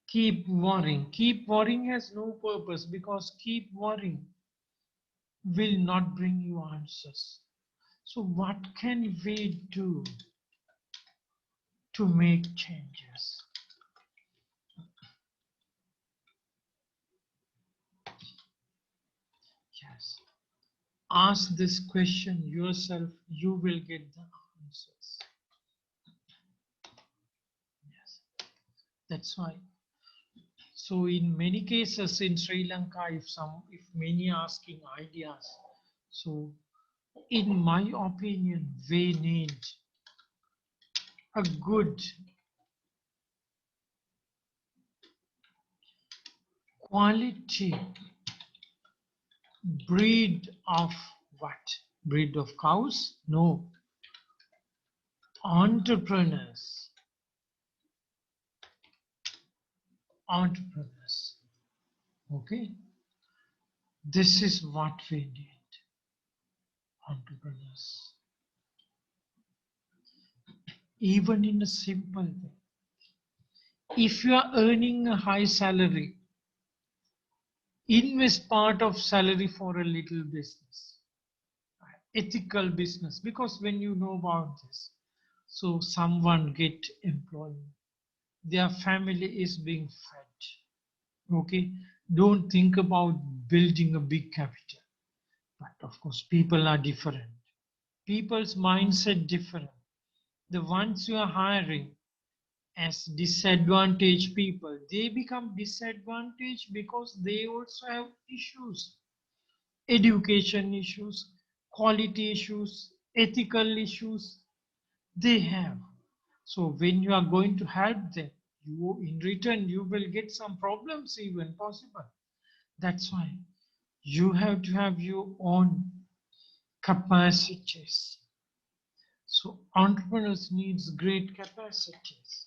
[SPEAKER 1] keep worrying. Keep worrying has no purpose because keep worrying will not bring you answers. So what can we do to make changes? Yes. Ask this question yourself, you will get the answers. Yes. That's why. So in many cases in Sri Lanka, if many asking ideas, so in my opinion, we need a good quality breed of what? Breed of cows? No. Entrepreneurs. Entrepreneurs. Okay. This is what we need. Entrepreneurs. Even in a simple way. If you are earning a high salary, invest part of salary for a little business, ethical business, because when you know about this, so someone get employment, their family is being fed. Okay, don't think about building a big capital, but of course people are different, people's mindset different. The ones you are hiring as disadvantaged people, they become disadvantaged because they also have issues, education issues, quality issues, ethical issues they have. So when you are going to help them, you in return you will get some problems even possible. That's why you have to have your own capacities. So entrepreneurs needs great capacities,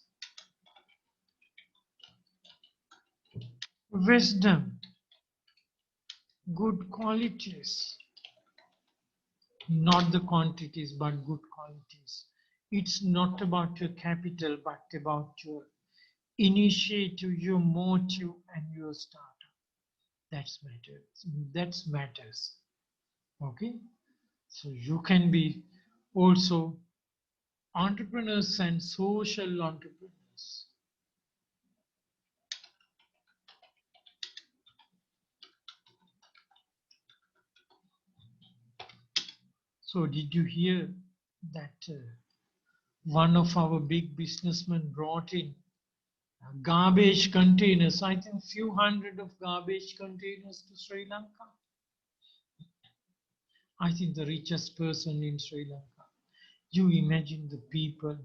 [SPEAKER 1] wisdom, good qualities, not the quantities, but good qualities. It's not about your capital, but about your initiative, your motive, and your startup. That's matters. That matters. Okay. So you can be also entrepreneurs and social entrepreneurs. So did you hear that one of our big businessmen brought in garbage containers, I think few hundred of garbage containers to Sri Lanka? I think the richest person in Sri Lanka. You imagine the people,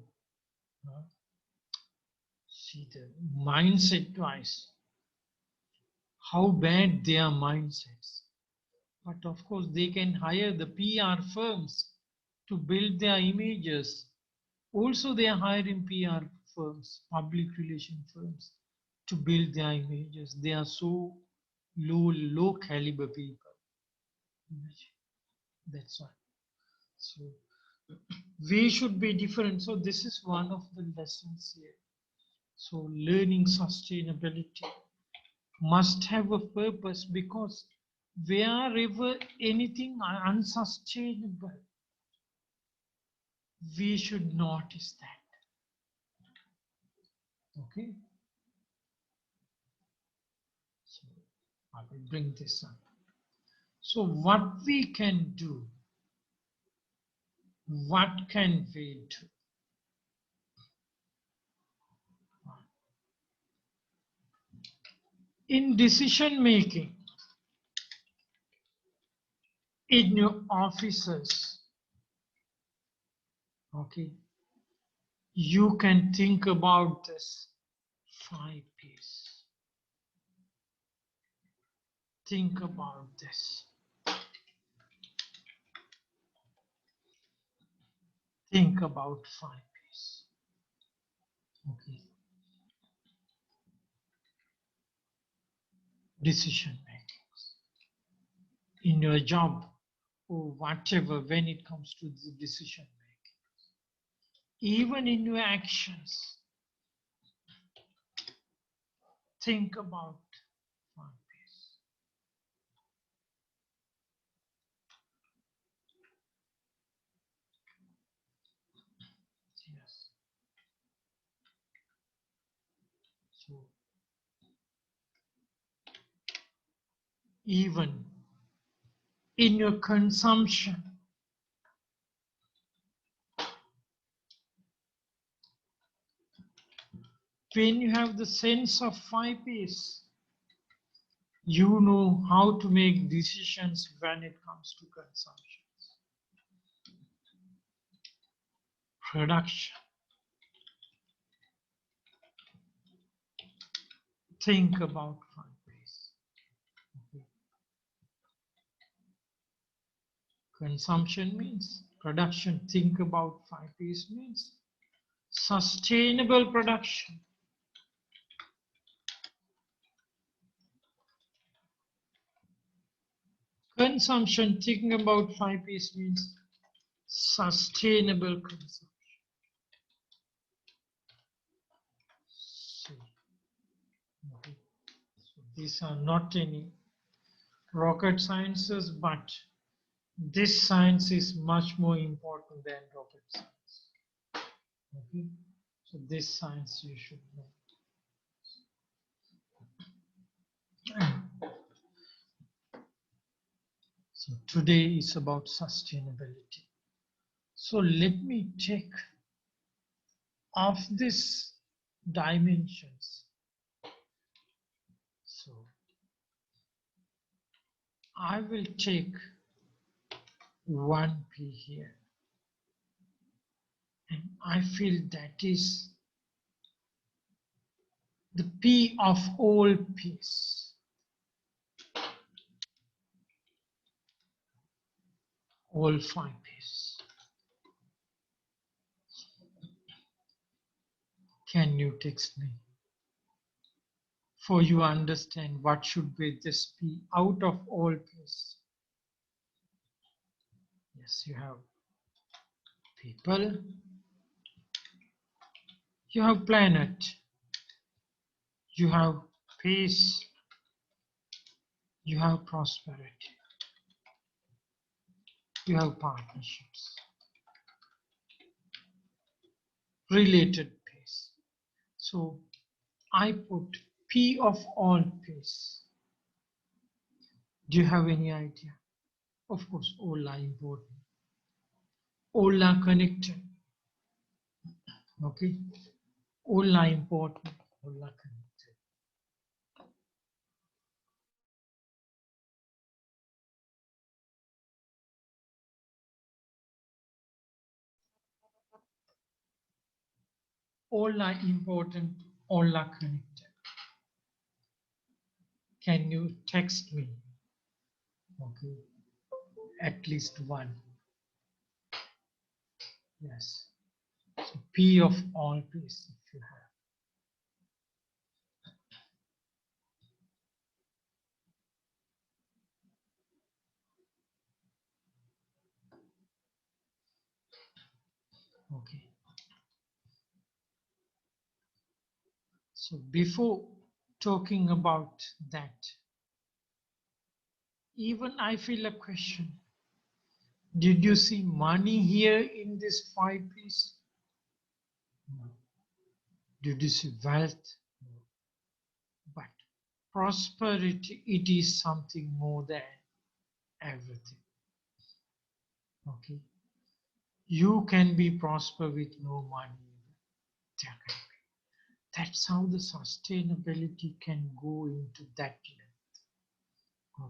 [SPEAKER 1] see the mindset wise, how bad their mindsets. But of course, they can hire the PR firms to build their images. Also, they are hiring PR firms, public relation firms, to build their images. They are so low caliber people. That's why. So we should be different. So this is one of the lessons here. So learning sustainability must have a purpose, because wherever anything unsustainable, we should notice that. Okay. So I will bring this up. So what we can do, what can we do? In decision making, in your offices, okay, you can think about this 5 P's. Think about this. Think about 5 P's. Okay. Decision making in your job or whatever, when it comes to the decision making, even in your actions, think about 5 P's. Yes. So even in your consumption, when you have the sense of 5 P's, you know how to make decisions when it comes to consumption. Production. Think about 5 P's. Okay. Consumption means production. Think about 5 P's means sustainable production. Consumption, thinking about 5 P's means sustainable consumption. So, okay. So these are not any rocket sciences, but this science is much more important than rocket science. Okay. So this science you should know. So today is about sustainability. So let me take of these dimensions. So I will take 1 P here. And I feel that is the P of all P's. all 5 P's. Can you text me? For you understand what should be this P out of all P's. Yes, you have people, you have planet, you have peace, you have prosperity, you have partnerships, related peace. So I put P of all peace. Do you have any idea? Of course, all are important. All are connected. Okay? All are important. All are connected. All are important. All are connected. Can you text me? Okay. At least one. Yes. So P of all peace if you have. Okay. So before talking about that, even I feel a question. Did you see money here in this 5 piece? No. Did you see wealth? No. But prosperity, it is something more than everything. Okay. You can be prosper with no money. There can be. That's how the sustainability can go into that length.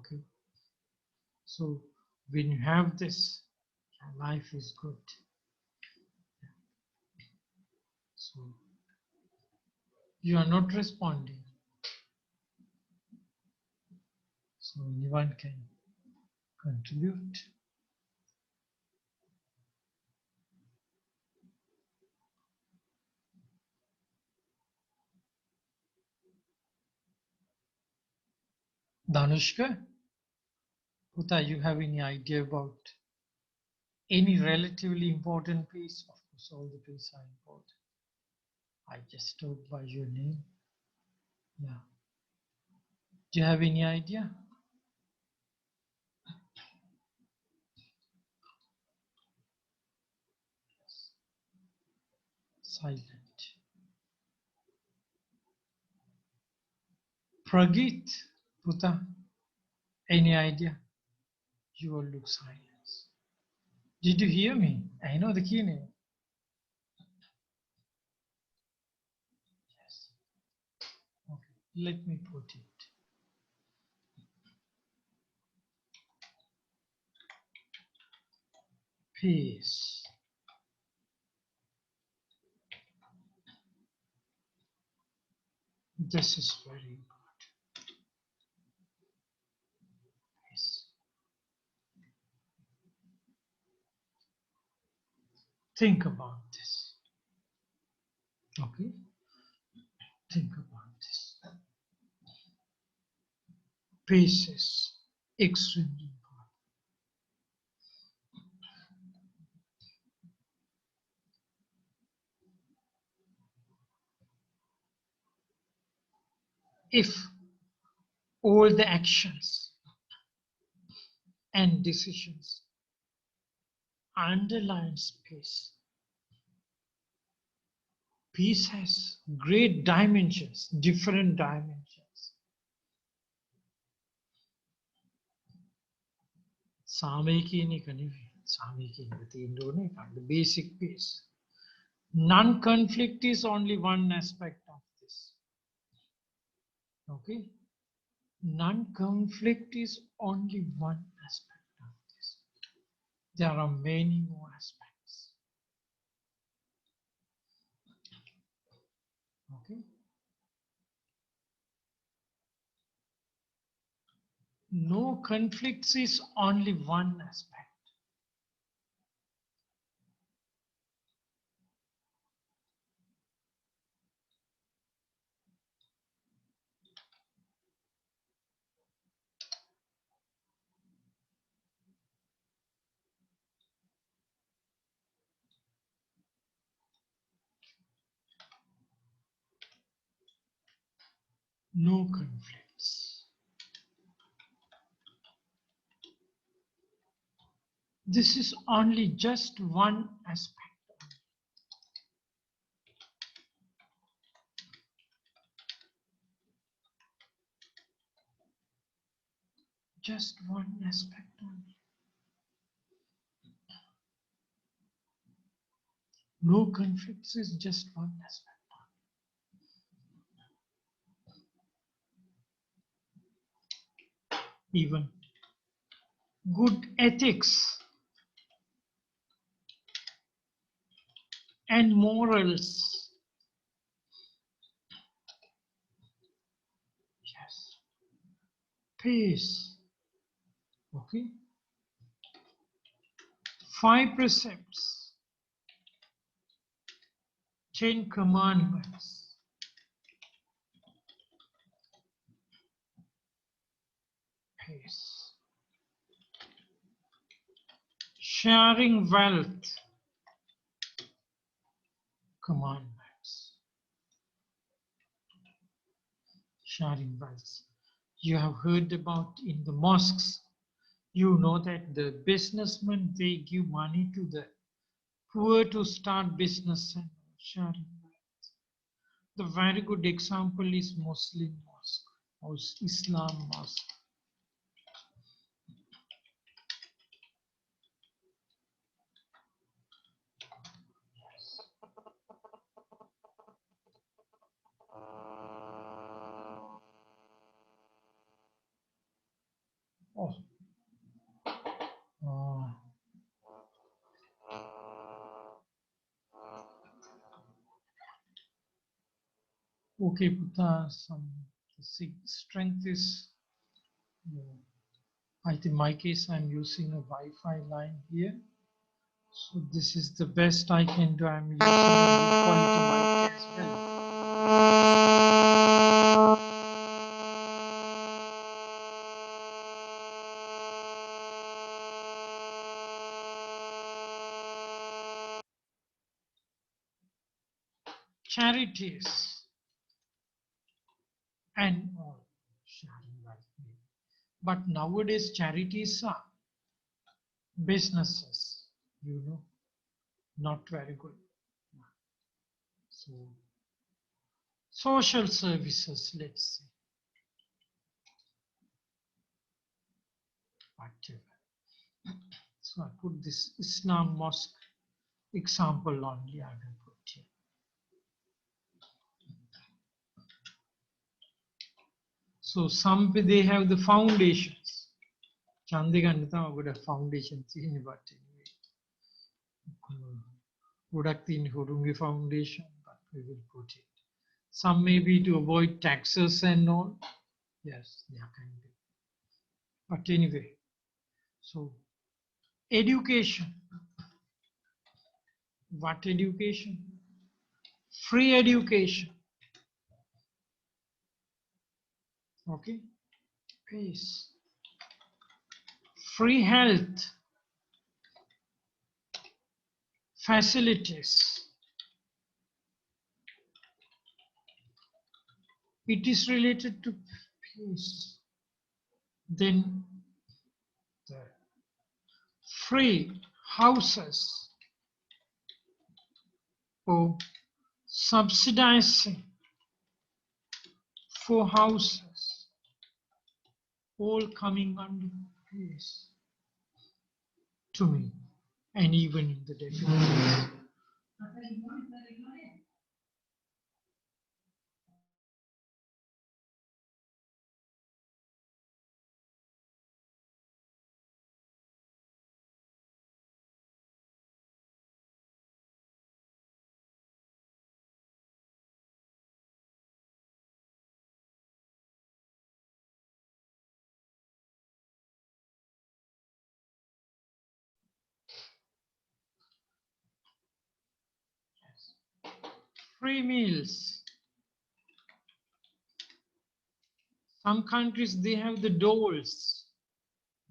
[SPEAKER 1] Okay. So when you have this, your life is good. So you are not responding. So anyone can contribute. Danushka, Uta, you have any idea about any relatively important piece? Of course, all the pieces are important. I just talked by your name. Yeah. Do you have any idea? Silent. Pragit, Puta, any idea? You all look silent. Did you hear me? I know the key name. Yes. Okay. Let me put it. Peace. This is very important. Peace. Think about this. Okay? Think about this. Peace is extremely important. If all the actions and decisions underlines peace, peace has great dimensions, different dimensions. The basic peace. Non-conflict is only one aspect of this. Okay? Non-conflict is only one aspect of this. There are many more aspects. Okay? No conflicts is only one aspect. no conflicts. This is only just one aspect. Just one aspect only. No conflicts is just one aspect. Even good ethics and morals. Yes. Peace. Okay. 5 precepts. 10 commandments. Peace. Sharing wealth. Commandments. Sharing wealth. You have heard about in the mosques. You know that the businessmen, they give money to the poor to start business and sharing wealth. The very good example is Muslim mosque or Islam mosque. Oh. Okay, Buddha, strength is, I think in my case, I'm using a Wi-Fi line here. So this is the best I can do. I'm using a good quality mic as well. Charities and all sharing wealth. But nowadays charities are businesses, you know, not very good. So social services, let's say, whatever. So I put this Islam mosque example only. I will put here. So some they have the foundations. Chandigarh would have foundations in but anyway. Product in Hurungi Foundation, but we will put it. Some may be to avoid taxes and all. Yes, there can be. But anyway, so education. What education? Free education. Okay. Peace. Free health. Facilities. It is related to peace. Then the free houses or subsidizing for houses, all coming under peace to me, and even in the definitions. Free meals. Some countries they have the doles,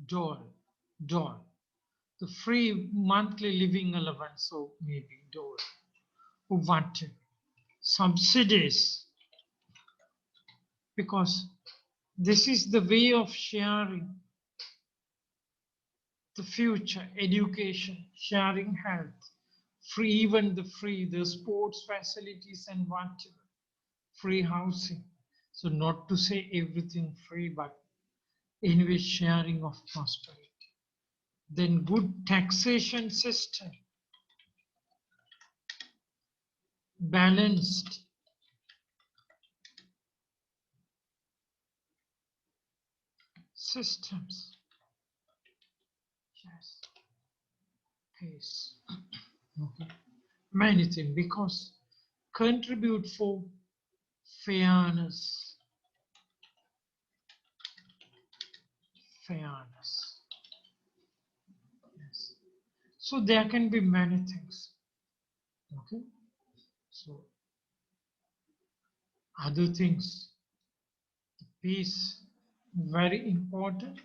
[SPEAKER 1] dole, the free monthly living allowance, or maybe dole, or whatever. Subsidies. because this is the way of sharing the future, education, sharing health, free, even the sports facilities and whatever, free housing. So not to say everything free, but anyway, sharing of prosperity. Then good taxation system, balanced systems. Yes, peace. Okay. Many things because contribute for fairness. Fairness. Yes. So there can be many things. Okay. So other things, peace, very important.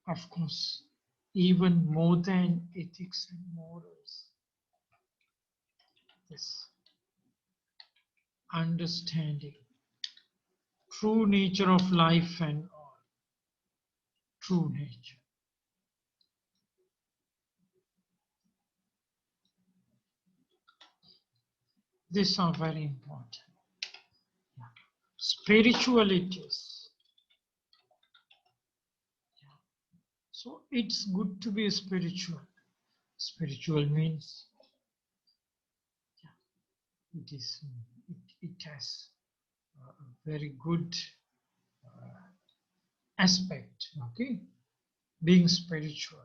[SPEAKER 1] Of course, even more than ethics and morals. This understanding true nature of life and all. True nature. These are very important. Spiritualities. So it's good to be spiritual. Spiritual means it has a very good aspect. Okay, being spiritual.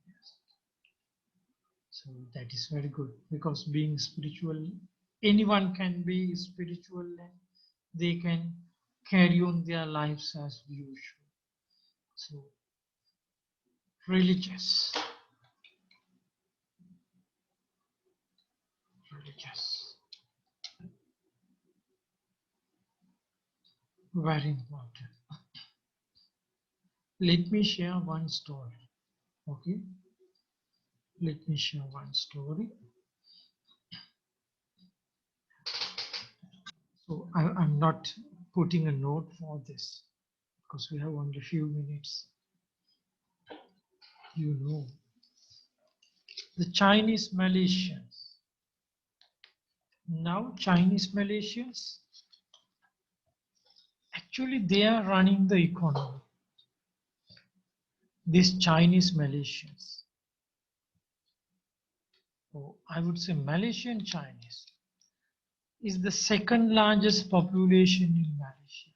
[SPEAKER 1] Yes. So that is very good because being spiritual, anyone can be spiritual and they can carry on their lives as usual. So religious. Very important. Let me share one story. Okay. Let me share one story. So I'm not putting a note for this because we have only a few minutes. You know, the Chinese Malaysians. Now Chinese Malaysians, actually they are running the economy. These Chinese Malaysians. Oh, I would say Malaysian Chinese is the second largest population in Malaysia.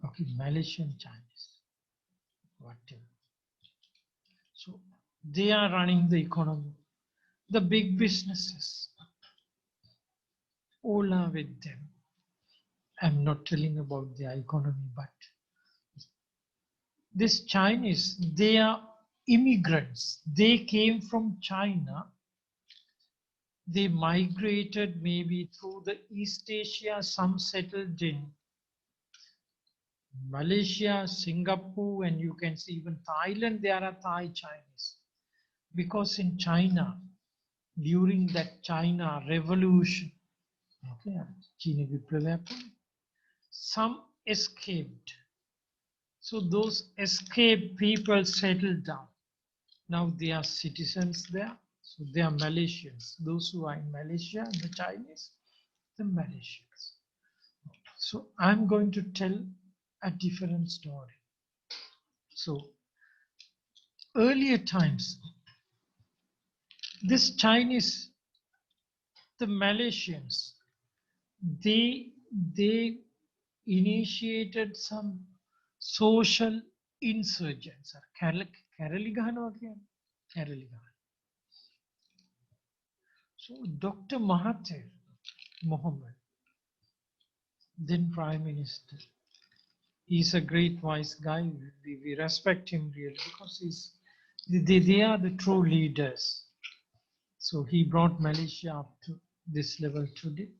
[SPEAKER 1] Okay, Malaysian Chinese, whatever. So they are running the economy. The big businesses, all are with them. I'm not telling about their economy, but this Chinese, they are immigrants. They came from China. They migrated maybe through the East Asia, some settled in Malaysia, Singapore, and you can see even Thailand, there are Thai Chinese. Because in China, during that China revolution, okay, some escaped. So those escaped people settled down. Now they are citizens there. So they are Malaysians. Those who are in Malaysia, the Chinese, the Malaysians. So I'm going to tell a different story. So earlier times, this Chinese, the Malaysians, they initiated some social insurgents. So Dr. Mahathir, Mohamed, then Prime Minister, he's a great wise guy. We respect him really because they are the true leaders. So he brought Malaysia up to this level today.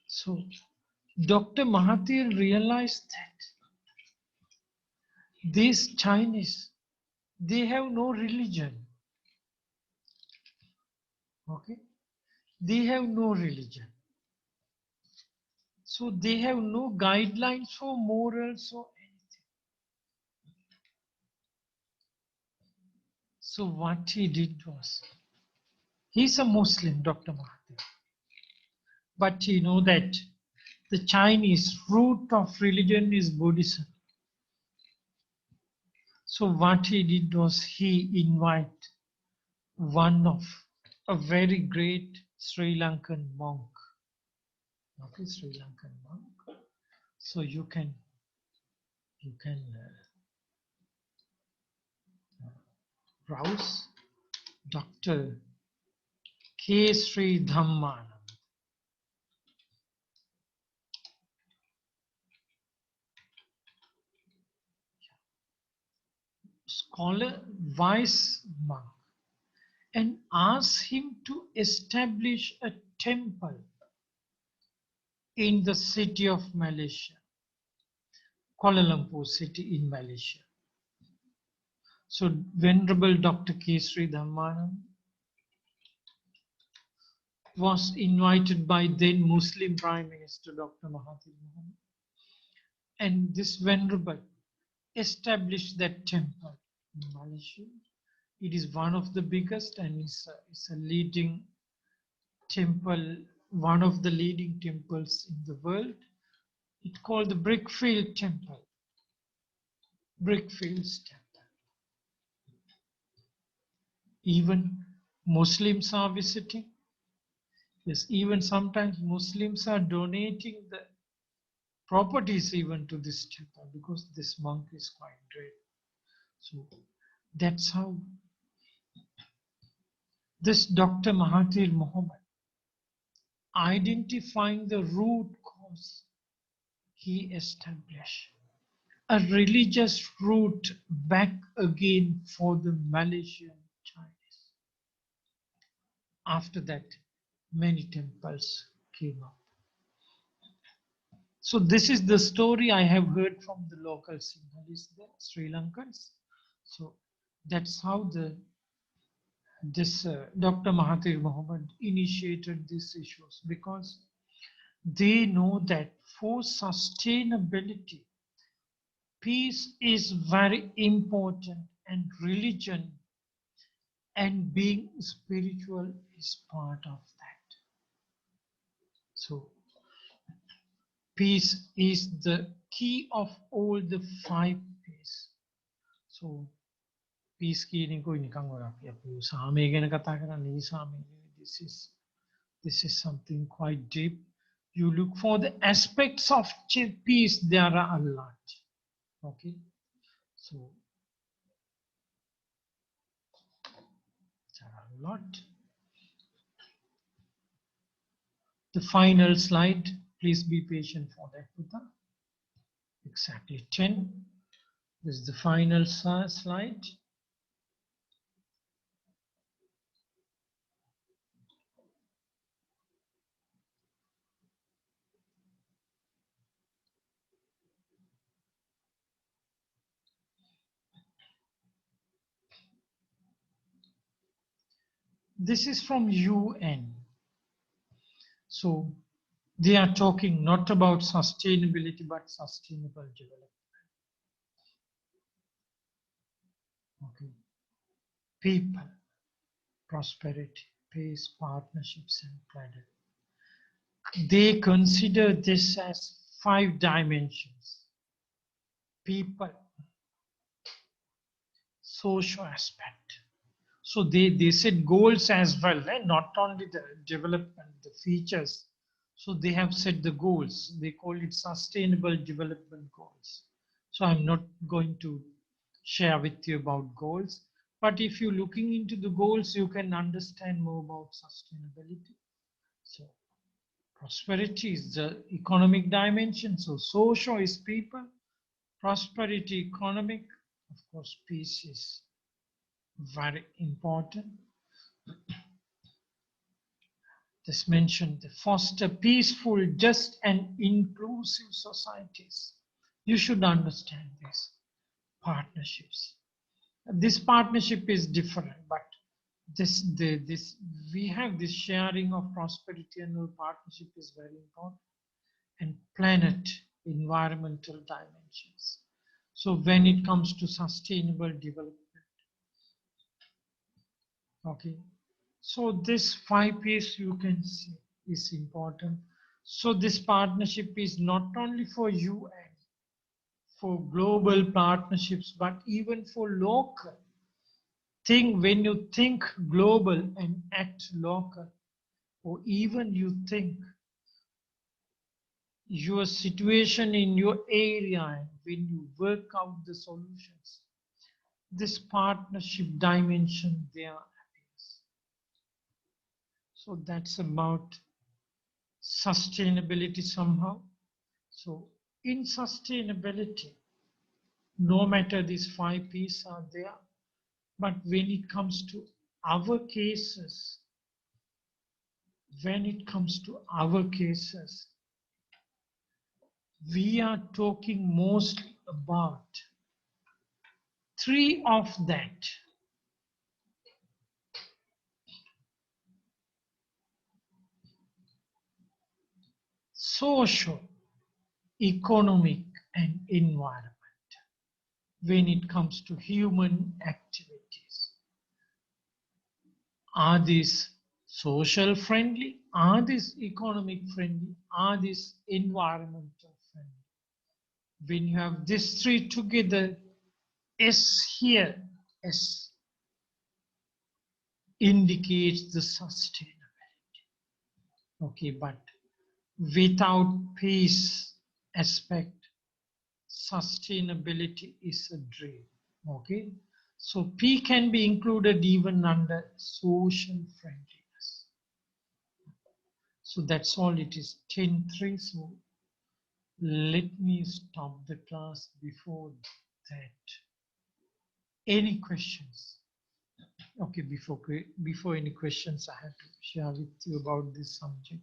[SPEAKER 1] So Dr. Mahathir realized that These Chinese, they have no religion. Okay, they have no religion. So they have no guidelines for morals or anything. So what he did was, he's a Muslim, Dr. Mahathir, but he know that the Chinese root of religion is Buddhism. So what he did was he invited one of a very great Sri Lankan monk. Okay, Sri Lankan monk. So you can browse Dr. K. Sri Dhammananda. Scholar, wise monk, and asked him to establish a temple in the city of Malaysia, Kuala Lumpur city in Malaysia. So Venerable Dr. K. Sri Dhammananda was invited by then Muslim Prime Minister Dr. Mahathir Mohamed, and this Venerable established that temple in Malaysia. It is one of the biggest and it's a leading temple, one of the leading temples in the world. It's called the Brickfield Temple. Brickfield's Temple. Even Muslims are visiting. Yes, even sometimes Muslims are donating the properties even to this temple because this monk is quite great. So that's how this Dr. Mahathir Mohamed, identifying the root cause, he established a religious root back again for the Malaysian Chinese. After that, many temples came up. So this is the story I have heard from the local Sinhalese, the Sri Lankans. So that's how Dr. Mahathir Mohamed initiated these issues, because they know that for sustainability, peace is very important, and religion and being spiritual is part of that. So peace is the key of all the 5 P's. So peace key this is something quite deep. You look for the aspects of peace, there are a lot. Okay, so there are a lot. The final slide, please be patient for that, Buddha. Exactly 10. This is the final slide. This is from UN. So they are talking not about sustainability, but sustainable development. Okay. People, prosperity, peace, partnerships, and planet. They consider this as 5 dimensions. People, social aspect. So they said goals as well, not only the development, the features. So they have set the goals. They call it sustainable development goals. So I'm not going to share with you about goals, but if you're looking into the goals, you can understand more about sustainability. So prosperity is the economic dimension. So social is people, prosperity economic, of course, peace is very important. This mentioned the foster peaceful, just and inclusive societies. You should understand this. partnerships. This partnership is different, but this we have this sharing of prosperity, and our partnership is very important. And planet environmental dimensions. So when it comes to sustainable development, okay, so this 5 P's you can see is important. So this partnership is not only for you and for global partnerships, but even for local. When you think global and act local, or even you think your situation in your area, and when you work out the solutions, this partnership dimension there appears. So that's about sustainability somehow. So in sustainability, no matter these 5 P's are there, but when it comes to our cases, we are talking mostly about 3 of that. Social, economic, and environment. When it comes to human activities, are these social friendly? Are these economic friendly? Are these environmental friendly? When you have these 3 together, S here, S indicates the sustainability. Okay, but without peace aspect, sustainability is a dream. Okay, so P can be included even under social friendliness. So that's all it is, 10.3. So let me stop the class before that. Any questions? Okay, before any questions, I have to share with you about this subject.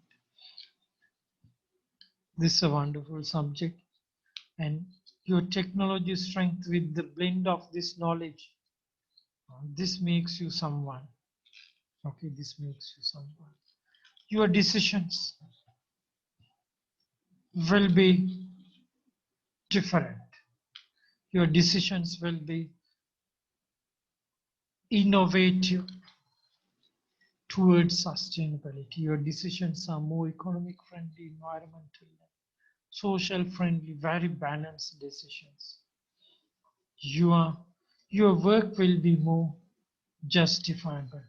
[SPEAKER 1] This is a wonderful subject, and your technology strength with the blend of this knowledge, this makes you someone. Okay, this makes you someone. Your decisions will be different. Your decisions will be innovative towards sustainability. Your decisions are more economic friendly, environmental, social friendly, very balanced decisions. Your work will be more justifiable.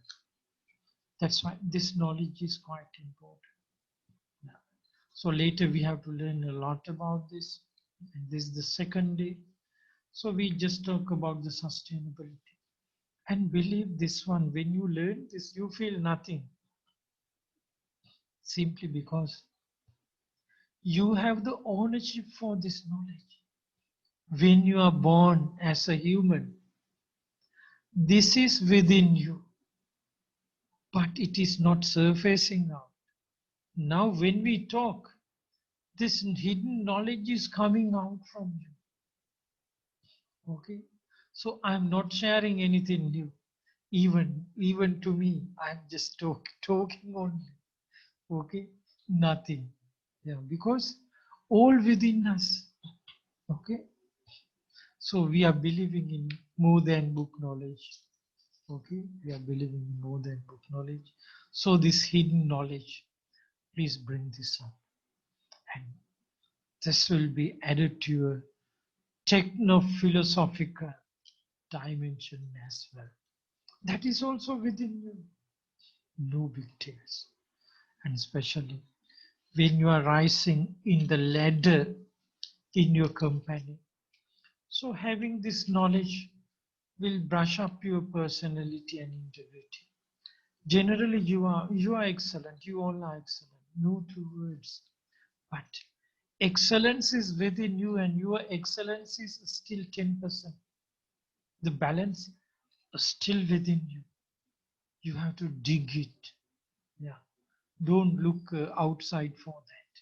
[SPEAKER 1] That's why this knowledge is quite important. So later we have to learn a lot about this. And this is the second day. So we just talk about the sustainability. And believe this one, when you learn this, you feel nothing. Simply because you have the ownership for this knowledge. When you are born as a human, this is within you, but it is not surfacing out. Now when we talk, this hidden knowledge is coming out from you. Okay, so I'm not sharing anything new. Even to me, I'm just talking only. Okay, nothing. Yeah, because all within us. Okay, so we are believing in more than book knowledge. Okay, we are believing in more than book knowledge. So this hidden knowledge, please bring this up, and this will be added to your techno-philosophical dimension as well. That is also within you. No big deals. And especially when you are rising in the ladder in your company. So having this knowledge will brush up your personality and integrity. Generally, you are excellent. You all are excellent. No two words. But excellence is within you, and your excellence is still 10%. The balance is still within you. You have to dig it. Yeah. Don't look outside for that.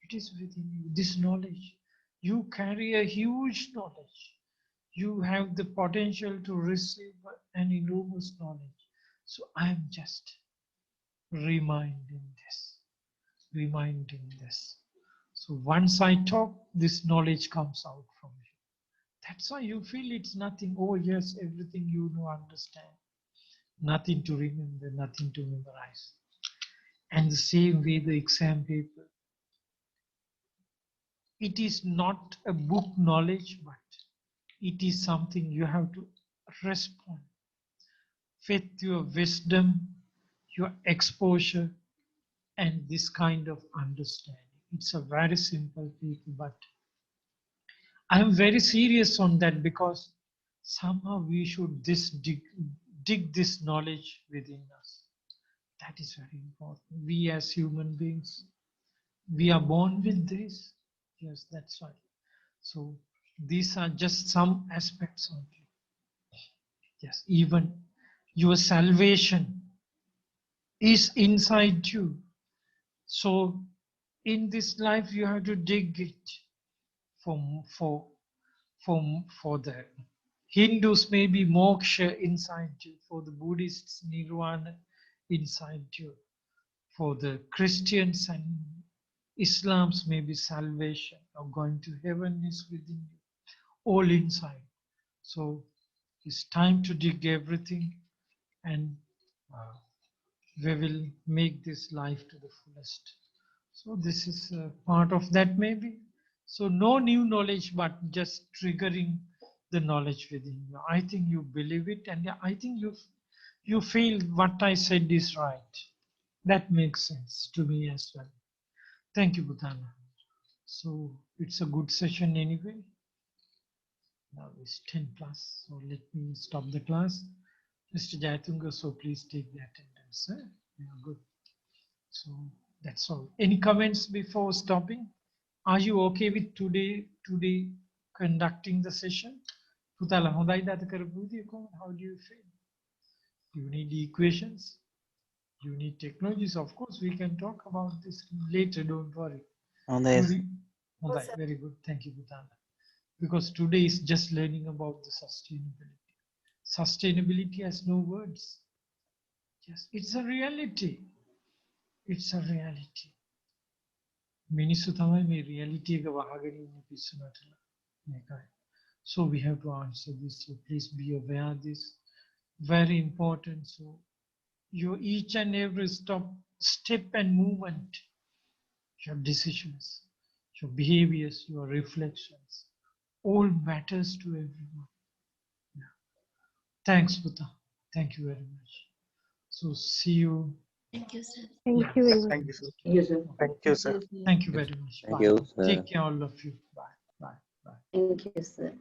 [SPEAKER 1] It is within you. This knowledge. You carry a huge knowledge. You have the potential to receive an enormous knowledge. So I am just reminding this. So once I talk, this knowledge comes out from you. That's why you feel it's nothing. Oh yes, everything you know, understand. Nothing to remember, nothing to memorize. And the same way the exam paper. It is not a book knowledge, but it is something you have to respond with your wisdom, your exposure, and this kind of understanding. It's a very simple people, but I am very serious on that because somehow we should dig this knowledge within us. That is very important. We as human beings, we are born with this. Yes, that's right. So these are just some aspects only. Yes, even your salvation is inside you. So in this life you have to dig it for the Hindus maybe moksha inside you, for the Buddhists nirvana inside you, for the Christians and Islams maybe salvation or going to heaven is within you, all inside. So it's time to dig everything, and we will make this life to the fullest. So this is part of that maybe. So no new knowledge, but just triggering the knowledge within you. I think you believe it, and I think you feel what I said is right. That makes sense to me as well. Thank you, Bhutana. So it's a good session anyway. Now it's 10 plus, so let me stop the class. Mr. Jayatunga, so please take the attendance. Yeah, good. So that's all. Any comments before stopping? Are you okay with today conducting the session? Putala, how do you feel? You need equations? You need technologies? Of course, we can talk about this later, don't worry. Very good. Thank you, Bhutana. Because today is just learning about the sustainability. Sustainability has no words. Yes, it's a reality. It's a reality. Minisu thamai me reality ka wahagani inni pisu natala. Mekai. So we have to answer this. So please be aware of this. Very important. So your each and every step and movement, your decisions, your behaviors, your reflections, all matters to everyone. Yeah. Thanks, Buddha. Thank you very much. So see you.
[SPEAKER 4] Thank you, sir.
[SPEAKER 5] Thank you very much.
[SPEAKER 2] Thank you, sir.
[SPEAKER 6] Yes, sir.
[SPEAKER 2] Thank you, sir.
[SPEAKER 1] Thank you very much.
[SPEAKER 3] Thank
[SPEAKER 1] Bye.
[SPEAKER 3] you, sir.
[SPEAKER 1] Take care, all of you. Bye. Bye. Bye.
[SPEAKER 6] Thank you, sir.